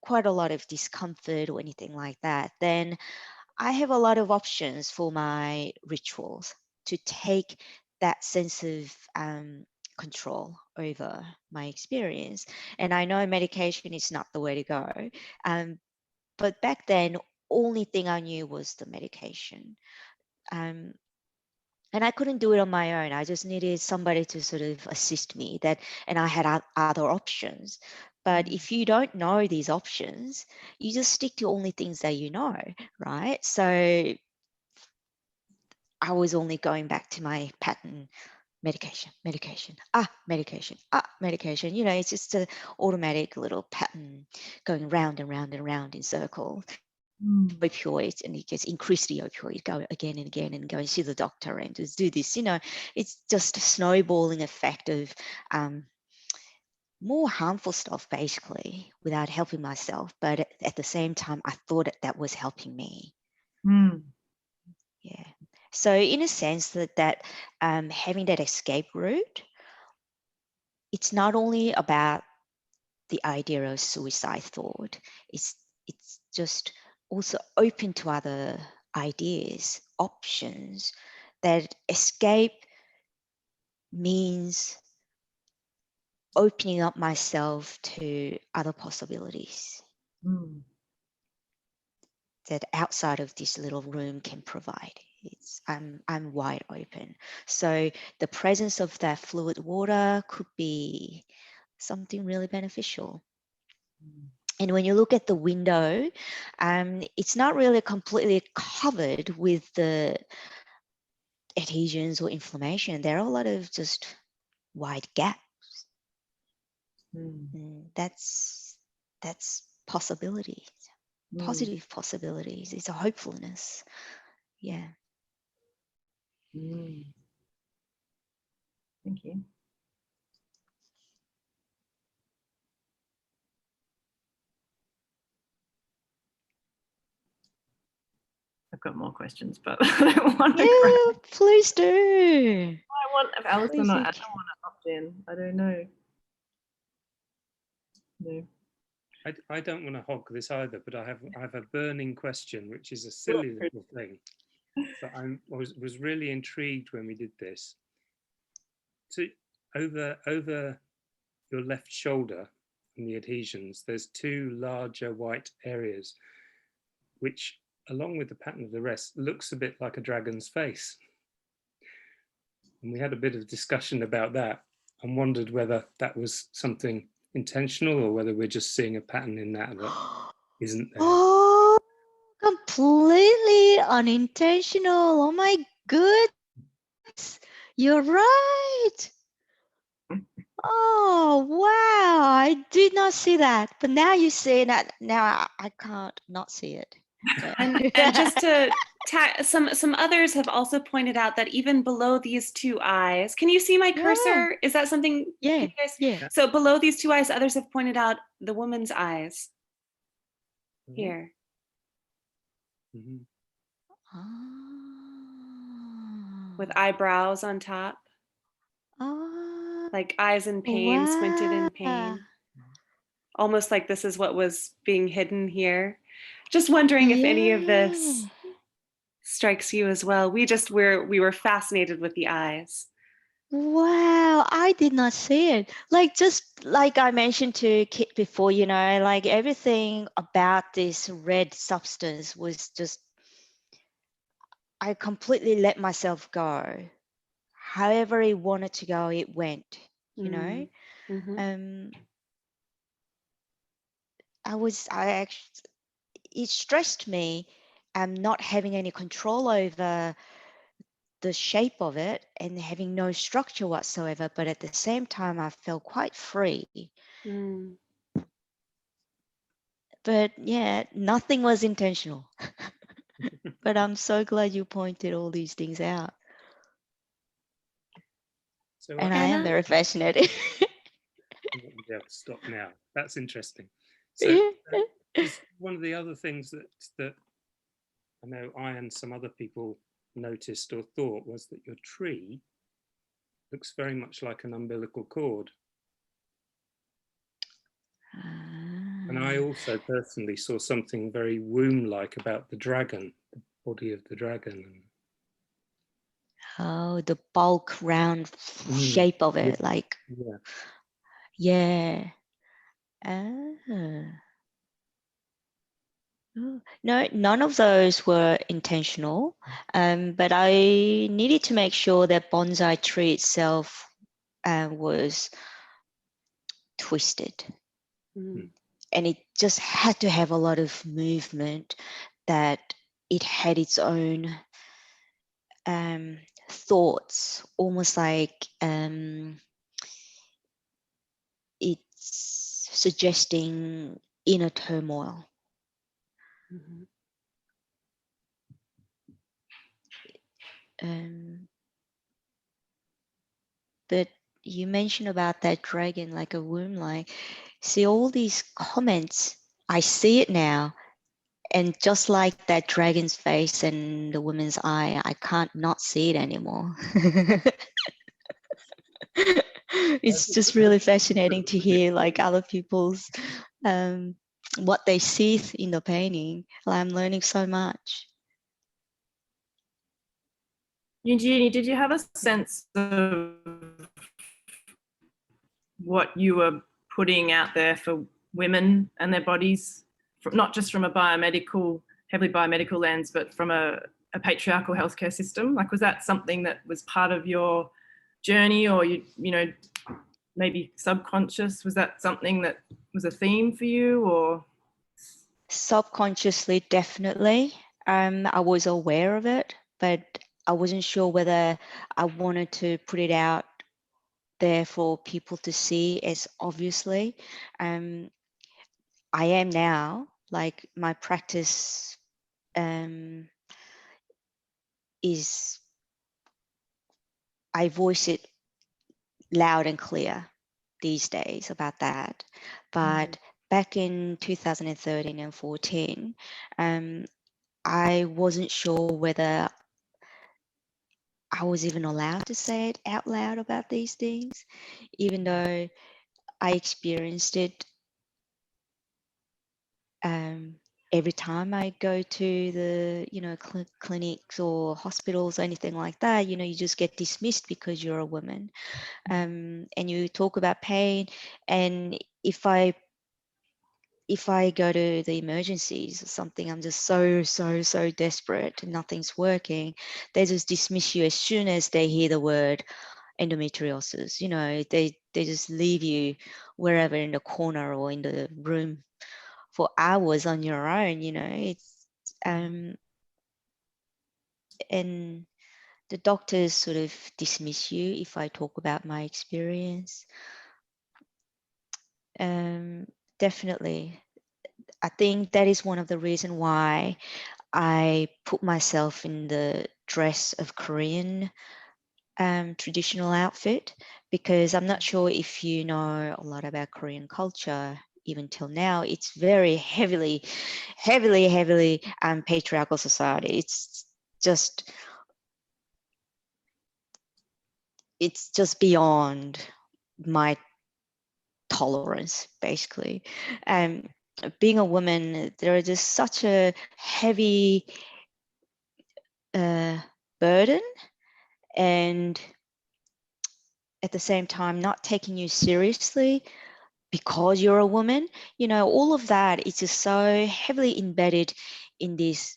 quite a lot of discomfort or anything like that, then I have a lot of options for my rituals to take that sense of control over my experience. And I know medication is not the way to go. But back then, only thing I knew was the medication. Um, and I couldn't do it on my own. I just needed somebody to sort of assist me. And I had other options. But if you don't know these options, you just stick to only things that you know, right? So I was only going back to my pattern: medication, medication, medication, medication. It's just an automatic little pattern going round and round and round in circles. Opioids, and it gets increase the opioid, go again and again and go and see the doctor and just do this. It's just a snowballing effect of more harmful stuff basically, without helping myself. But at the same time, I thought that was helping me. Yeah. So in a sense that having that escape route, it's not only about the idea of suicide thought. It's just also open to other ideas, options. That escape means opening up myself to other possibilities that outside of this little room can provide. I'm wide open. So the presence of that fluid water could be something really beneficial. And when you look at the window, it's not really completely covered with the adhesions or inflammation. There are a lot of just wide gaps. That's possibilities, positive possibilities. It's a hopefulness. Yeah. Thank you. got more questions, but I don't want to. Yeah, please do. I want if Alison Please or do. Anna want to opt in. I don't know. No. I don't want to hog this either, but I have a burning question, which is a silly little thing. But I was really intrigued when we did this. So over your left shoulder and the adhesions, there's two larger white areas, which, along with the pattern of the rest, looks a bit like a dragon's face. And we had a bit of discussion about that and wondered whether that was something intentional or whether we're just seeing a pattern in that isn't there. Oh, completely unintentional. Oh my goodness. You're right. Oh, wow. I did not see that. But now you say that. Now I can't not see it. And just to some others have also pointed out that even below these two eyes, can you see my cursor? Is that something? Yeah. Can you guys, yeah. So below these two eyes, others have pointed out the woman's eyes here. Mm-hmm. With eyebrows on top. Like eyes in pain, squinted in pain. Almost like this is what was being hidden here. Just wondering if any of this strikes you as well. We were fascinated with the eyes. Wow, I did not see it. Like just like I mentioned to Kit before, you know, like everything about this red substance was just, I completely let myself go. However it wanted to go, it went, you know. Mm-hmm. It stressed me not having any control over the shape of it and having no structure whatsoever, but at the same time I felt quite free. But yeah, nothing was intentional. But I'm so glad you pointed all these things out. So and I am very fascinated. Yeah, stop now. That's interesting. So is one of the other things that I know I and some other people noticed or thought was that your tree looks very much like an umbilical cord. And I also personally saw something very womb-like about the dragon, the body of the dragon. Oh, the bulk round shape of it, like yeah. No, none of those were intentional, but I needed to make sure that bonsai tree itself was twisted. And it just had to have a lot of movement, that it had its own thoughts, almost like it's suggesting inner turmoil. But you mentioned about that dragon like a womb, like, see all these comments, I see it now. And just like that dragon's face and the woman's eye, I can't not see it anymore. It's just really fascinating to hear like other people's what they see in the painting. I'm learning so much. Eugenie, did you have a sense of what you were putting out there for women and their bodies, not just from a heavily biomedical lens, but from a patriarchal healthcare system? Like, was that something that was part of your journey, or you know, maybe subconscious? Was that something that was a theme for you, or? Subconsciously, definitely. I was aware of it, but I wasn't sure whether I wanted to put it out there for people to see as obviously. I am now, like my practice is, I voice it loud and clear these days about that. But back in 2013 and 14, I wasn't sure whether I was even allowed to say it out loud about these things, even though I experienced it every time I go to the, clinics or hospitals or anything like that. You just get dismissed because you're a woman, and you talk about pain. And if I go to the emergencies or something, I'm just so desperate and nothing's working. They just dismiss you as soon as they hear the word endometriosis. They just leave you wherever in the corner or in the room for hours on your own. It's and the doctors sort of dismiss you if I talk about my experience. Definitely, I think that is one of the reasons why I put myself in the dress of Korean traditional outfit, because I'm not sure if you know a lot about Korean culture. Even till now, it's very heavily patriarchal society. Just it's just beyond my tolerance, basically. Um, Being a woman, there is just such a heavy burden, and at the same time, not taking you seriously because you're a woman. All of that is just so heavily embedded in these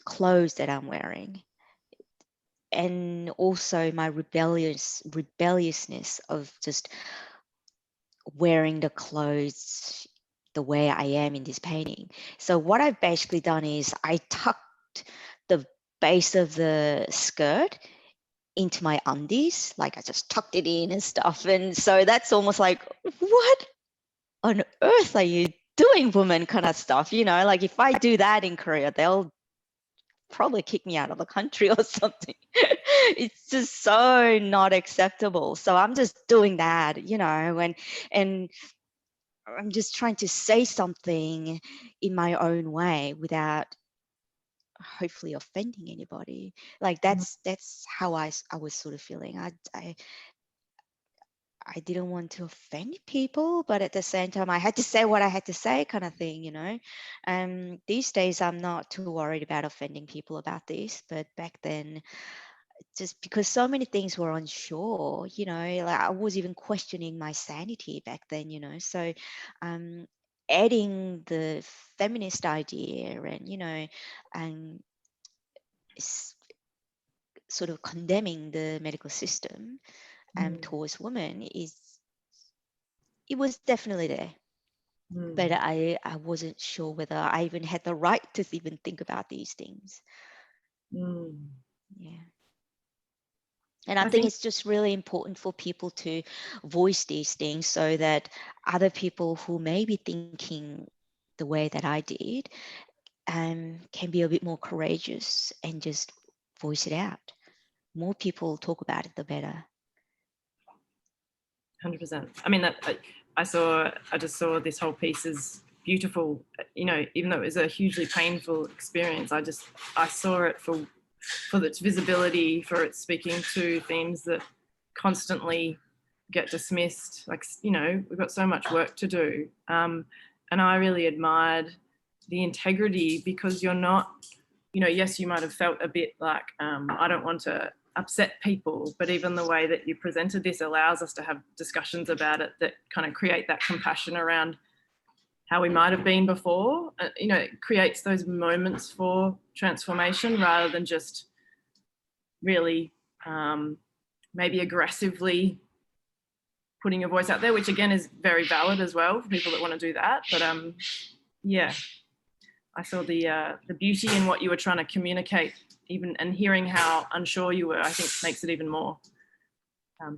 clothes that I'm wearing. And also my rebelliousness of just wearing the clothes the way I am in this painting. So what I've basically done is I tucked the base of the skirt into my undies, like I just tucked it in and stuff. And so that's almost like, what on earth are you doing, woman, kind of stuff? Like if I do that in Korea, they'll probably kick me out of the country or something. It's just so not acceptable. So I'm just doing that, and I'm just trying to say something in my own way without hopefully offending anybody. Like that's how I was sort of feeling. I didn't want to offend people, but at the same time, I had to say what I had to say, kind of thing. These days, I'm not too worried about offending people about this, but back then, just because so many things were unsure, like I was even questioning my sanity back then. So, adding the feminist idea and sort of condemning the medical system towards women it was definitely there. But I wasn't sure whether I even had the right to even think about these things. Yeah. And I think it's just really important for people to voice these things so that other people who may be thinking the way that I did can be a bit more courageous and just voice it out. More people talk about it, the better. 100%. I mean, I just saw this whole piece as beautiful, even though it was a hugely painful experience. I saw it for its visibility, for its speaking to themes that constantly get dismissed. Like, we've got so much work to do. And I really admired the integrity, because you're not, yes, you might have felt a bit like, I don't want to upset people, but even the way that you presented this allows us to have discussions about it that kind of create that compassion around how we might have been before. It creates those moments for transformation rather than just really maybe aggressively putting your voice out there, which again is very valid as well for people that want to do that. But yeah, I saw the beauty in what you were trying to communicate, even, and hearing how unsure you were, I think makes it even more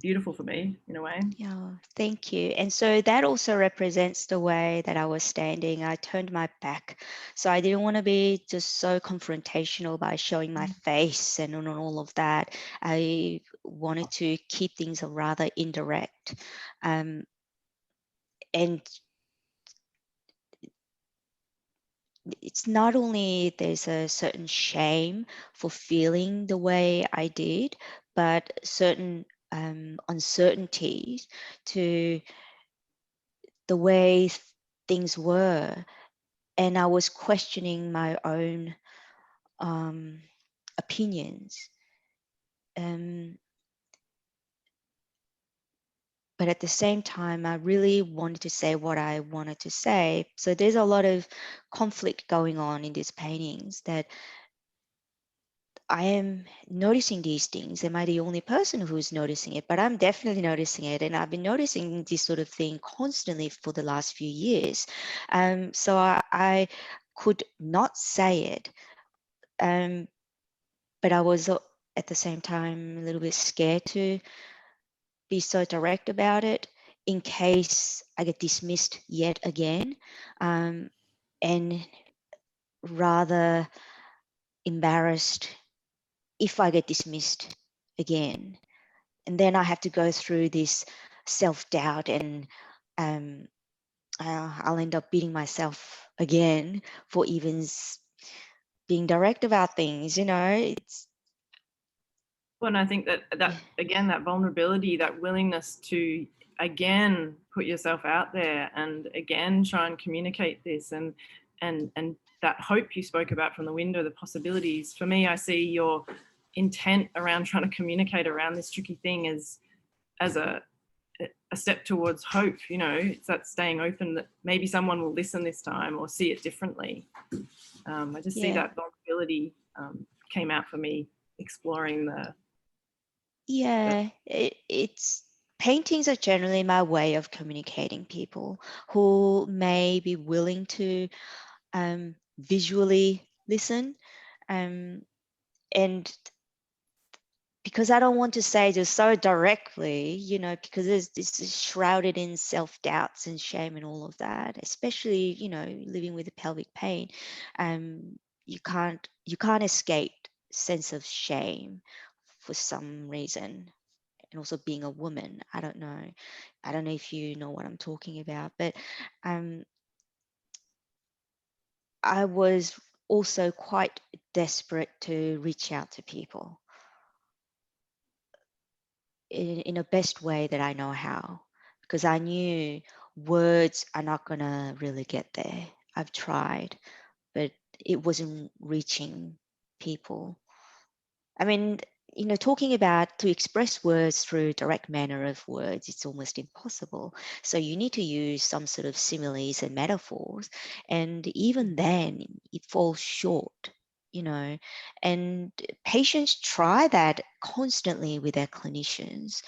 beautiful for me in a way. Yeah, thank you. And so that also represents the way that I was standing. I turned my back. So I didn't want to be just so confrontational by showing my face and all of that. I wanted to keep things rather indirect. And it's not only there's a certain shame for feeling the way I did, but certain uncertainties to the way things were. And I was questioning my own opinions. But at the same time, I really wanted to say what I wanted to say. So there's a lot of conflict going on in these paintings, that I am noticing these things. Am I the only person who's noticing it? But I'm definitely noticing it. And I've been noticing this sort of thing constantly for the last few years. So I could not say it. But I was at the same time a little bit scared to be so direct about it in case I get dismissed yet again, and rather embarrassed if I get dismissed again. And then I have to go through this self-doubt, and I'll end up beating myself again for even being direct about things. It's Well, and I think that again, that vulnerability, that willingness to again put yourself out there and again try and communicate this, and that hope you spoke about from the window, the possibilities. For me, I see your intent around trying to communicate around this tricky thing as a step towards hope. It's that staying open that maybe someone will listen this time or see it differently. I just see that vulnerability came out for me exploring the. Yeah, it's paintings are generally my way of communicating people who may be willing to visually listen, and because I don't want to say just so directly, because this is shrouded in self-doubts and shame and all of that, especially, living with a pelvic pain. You can't escape sense of shame for some reason. And also being a woman, I don't know if you know what I'm talking about, but I was also quite desperate to reach out to people in a best way that I know how, because I knew words are not gonna really get there. I've tried, but it wasn't reaching people. I mean, talking about to express words through direct manner of words, it's almost impossible. So you need to use some sort of similes and metaphors. And even then, it falls short, and patients try that constantly with their clinicians.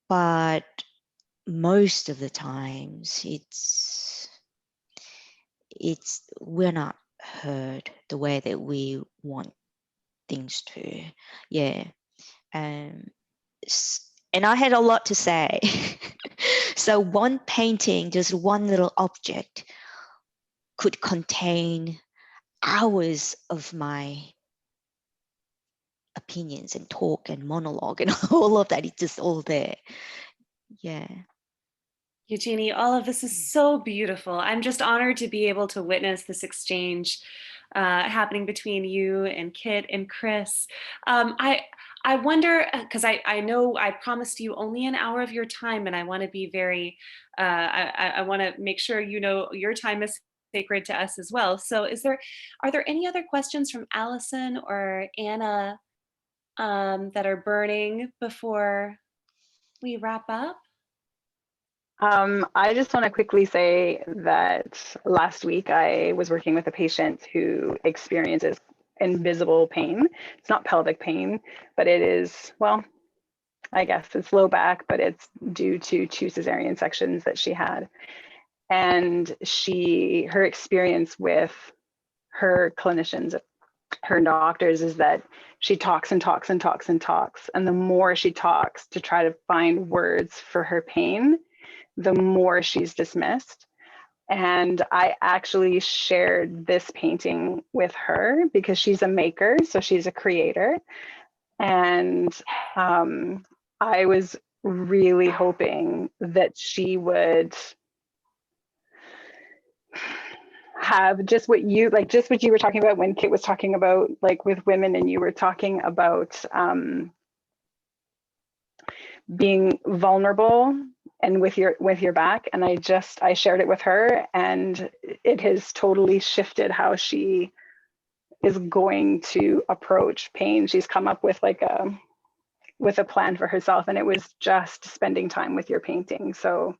But most of the times, we're not heard the way that we want things to. Yeah. And I had a lot to say. So one painting, just one little object, could contain hours of my opinions and talk and monologue and all of that. It's just all there. Yeah. Eugenie, all of this is so beautiful. I'm just honored to be able to witness this exchange happening between you and Kit and Chris. I wonder, because I know I promised you only an hour of your time, and I want to be very, I want to make sure your time is sacred to us as well. So are there any other questions from Allison or Anna that are burning before we wrap up? I just want to quickly say that last week I was working with a patient who experiences invisible pain. It's not pelvic pain, but it is, well, I guess it's low back, but it's due to 2 cesarean sections that she had. And her experience with her clinicians, her doctors, is that she talks and talks and talks and talks. And the more she talks to try to find words for her pain, the more she's dismissed. And I actually shared this painting with her because she's a maker, so she's a creator. And I was really hoping that she would have just what you were talking about when Kit was talking about like with women, and you were talking about being vulnerable and with your back. And I shared it with her, and it has totally shifted how she is going to approach pain. She's come up with a plan for herself, and it was just spending time with your painting. So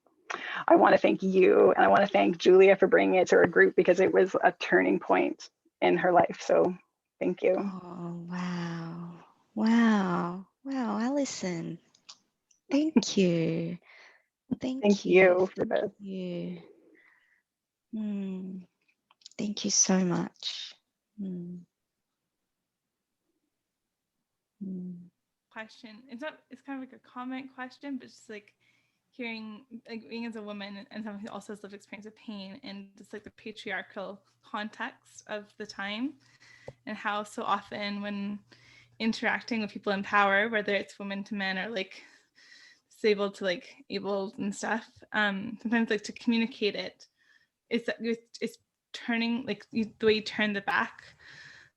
I want to thank you, and I want to thank Julia for bringing it to her group, because it was a turning point in her life. So thank you. Oh, wow. Wow. Wow, Alison. Thank you. Thank you for this. You. Thank you so much. Question. It's kind of like a comment question, but just like hearing, like being as a woman and someone who also has lived experience of pain, and just like the patriarchal context of the time, and how so often when interacting with people in power, whether it's women to men or like disabled to like able and stuff, sometimes like to communicate it's turning like the way you turn the back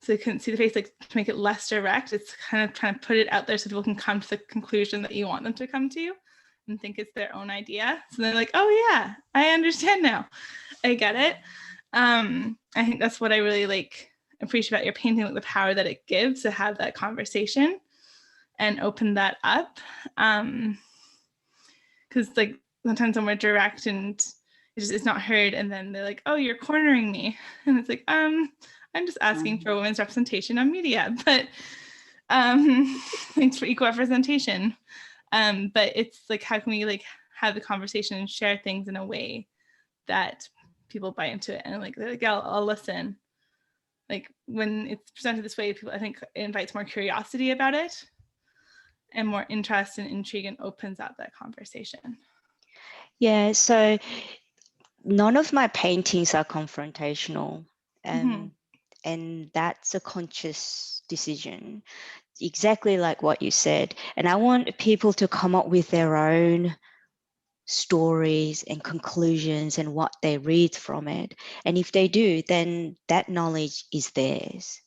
so you couldn't see the face, like to make it less direct. It's kind of trying to put it out there so people can come to the conclusion that you want them to come to and think it's their own idea. So they're like, oh yeah, I understand now. I get it. I think that's what I really like appreciate about your painting, like the power that it gives to have that conversation and open that up. Because like sometimes when we're direct and it's not heard, and then they're like, oh, you're cornering me. And it's like, I'm just asking for women's representation on media, but thanks for equal representation. But it's like, how can we like have the conversation and share things in a way that people buy into it, and like they're like, I'll listen. Like when it's presented this way, people, I think it invites more curiosity about it and more interest and intrigue, and opens up that conversation. Yeah, so none of my paintings are confrontational, and that's a conscious decision, exactly like what you said. And I want people to come up with their own stories and conclusions and what they read from it. And if they do, then that knowledge is theirs,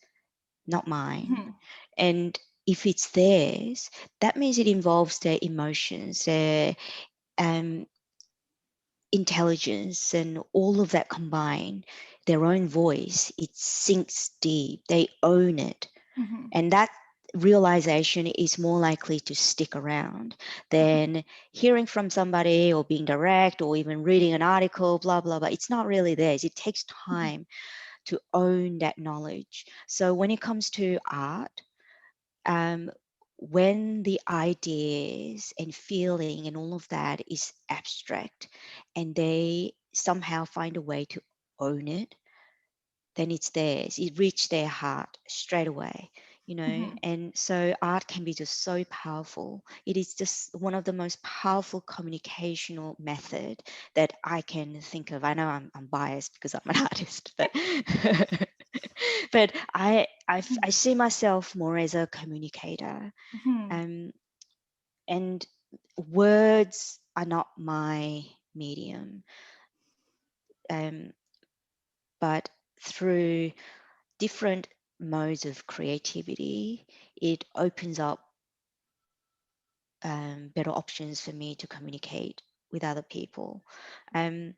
not mine. And if it's theirs, that means it involves their emotions, their intelligence, and all of that combined, their own voice. It sinks deep. They own it. And that realization is more likely to stick around than hearing from somebody or being direct or even reading an article, blah, blah, blah. It's not really theirs. It takes time to own that knowledge. So when it comes to art, when the ideas and feeling and all of that is abstract, and they somehow find a way to own it, then it's theirs. It reached their heart straight away, you know. And so art can be just so powerful. It is just one of the most powerful communicational method that I can think of. I know I'm biased because I'm an artist, but but I see myself more as a communicator. And words are not my medium, but through different modes of creativity, it opens up better options for me to communicate with other people. And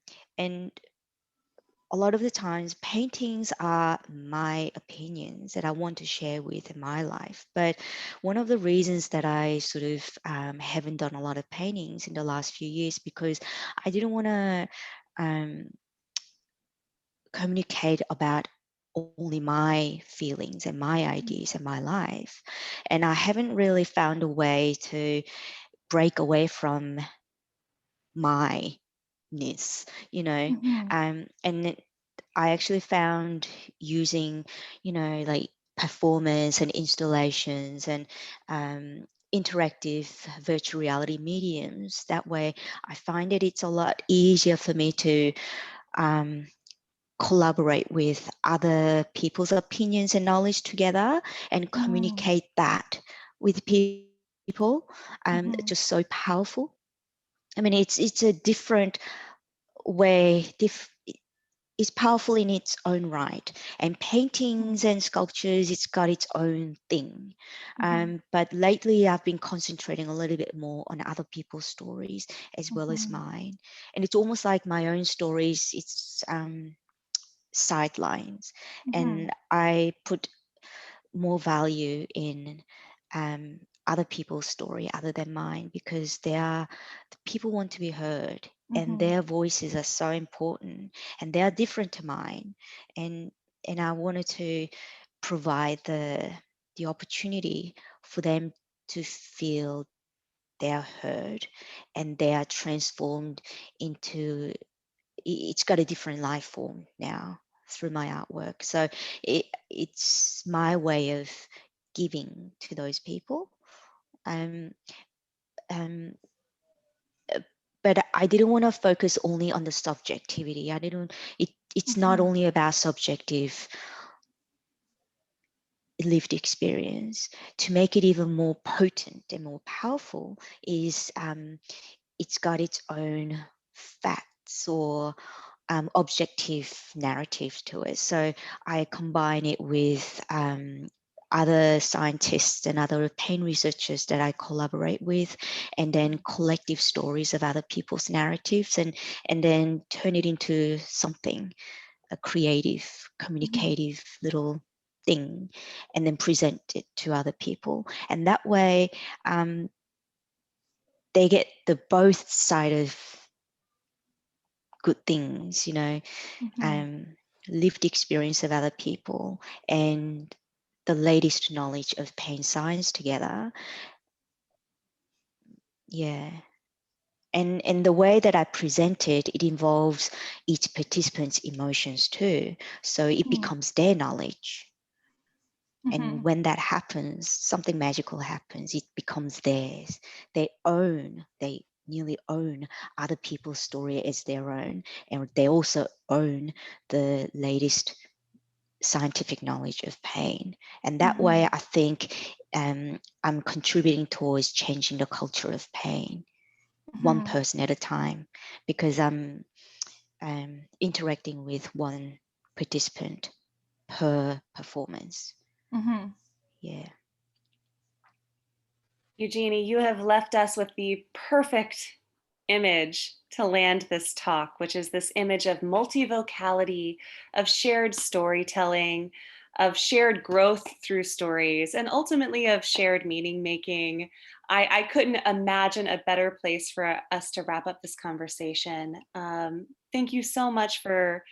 a lot of the times, paintings are my opinions that I want to share with in my life. But one of the reasons that I sort of haven't done a lot of paintings in the last few years, because I didn't want to communicate about only my feelings and my ideas and my life. And I haven't really found a way to break away from my-ness, you know. And I actually found using, you know, like performance and installations and interactive virtual reality mediums. That way, I find that it's a lot easier for me to collaborate with other people's opinions and knowledge together and communicate that with people. Just so powerful. I mean, it's a different way. is powerful in its own right, and paintings and sculptures, it's got its own thing. But lately I've been concentrating a little bit more on other people's stories as well as mine, and it's almost like my own stories, it's sidelines, and I put more value in other people's story other than mine, because people want to be heard, and their voices are so important, and they are different to mine, and I wanted to provide the opportunity for them to feel they are heard and they are transformed into, it's got a different life form now through my artwork. So it's my way of giving to those people. Um, um, but I didn't want to focus only on the subjectivity. It's not only about subjective lived experience. To make it even more potent and more powerful is it's got its own facts or objective narrative to it. So I combine it with other scientists and other pain researchers that I collaborate with, and then collective stories of other people's narratives, and then turn it into something, a creative, communicative little thing, and then present it to other people. And that way they get the both side of good things, lived experience of other people and the latest knowledge of pain science together. Yeah. And the way that I present it, it involves each participant's emotions too. So it becomes their knowledge. And when that happens, something magical happens. It becomes theirs. They nearly own other people's story as their own. And they also own the latest scientific knowledge of pain. And that way, I think I'm contributing towards changing the culture of pain, one person at a time, because I'm interacting with one participant per performance. Yeah. Eugenie, you have left us with the perfect image to land this talk, which is this image of multivocality, of shared storytelling, of shared growth through stories, and ultimately of shared meaning making. I couldn't imagine a better place for us to wrap up this conversation. Thank you so much for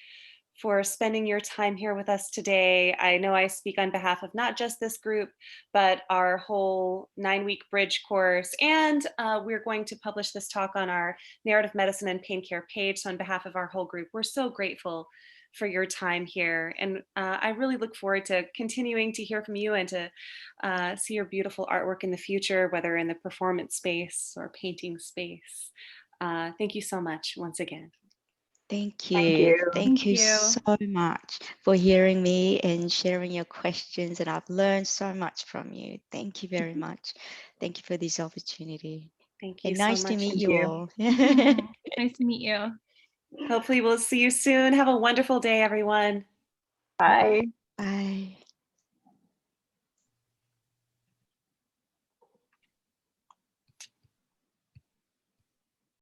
spending your time here with us today. I know I speak on behalf of not just this group, but our whole 9-week bridge course. And we're going to publish this talk on our narrative medicine and pain care page. So on behalf of our whole group, we're so grateful for your time here. And I really look forward to continuing to hear from you and to see your beautiful artwork in the future, whether in the performance space or painting space. Thank you so much once again. Thank you. Thank you. Thank you so much for hearing me and sharing your questions. And I've learned so much from you. Thank you very much. Thank you for this opportunity. Thank you and so nice much. to meet you all. Nice to meet you. Hopefully we'll see you soon. Have a wonderful day, everyone. Bye. Bye.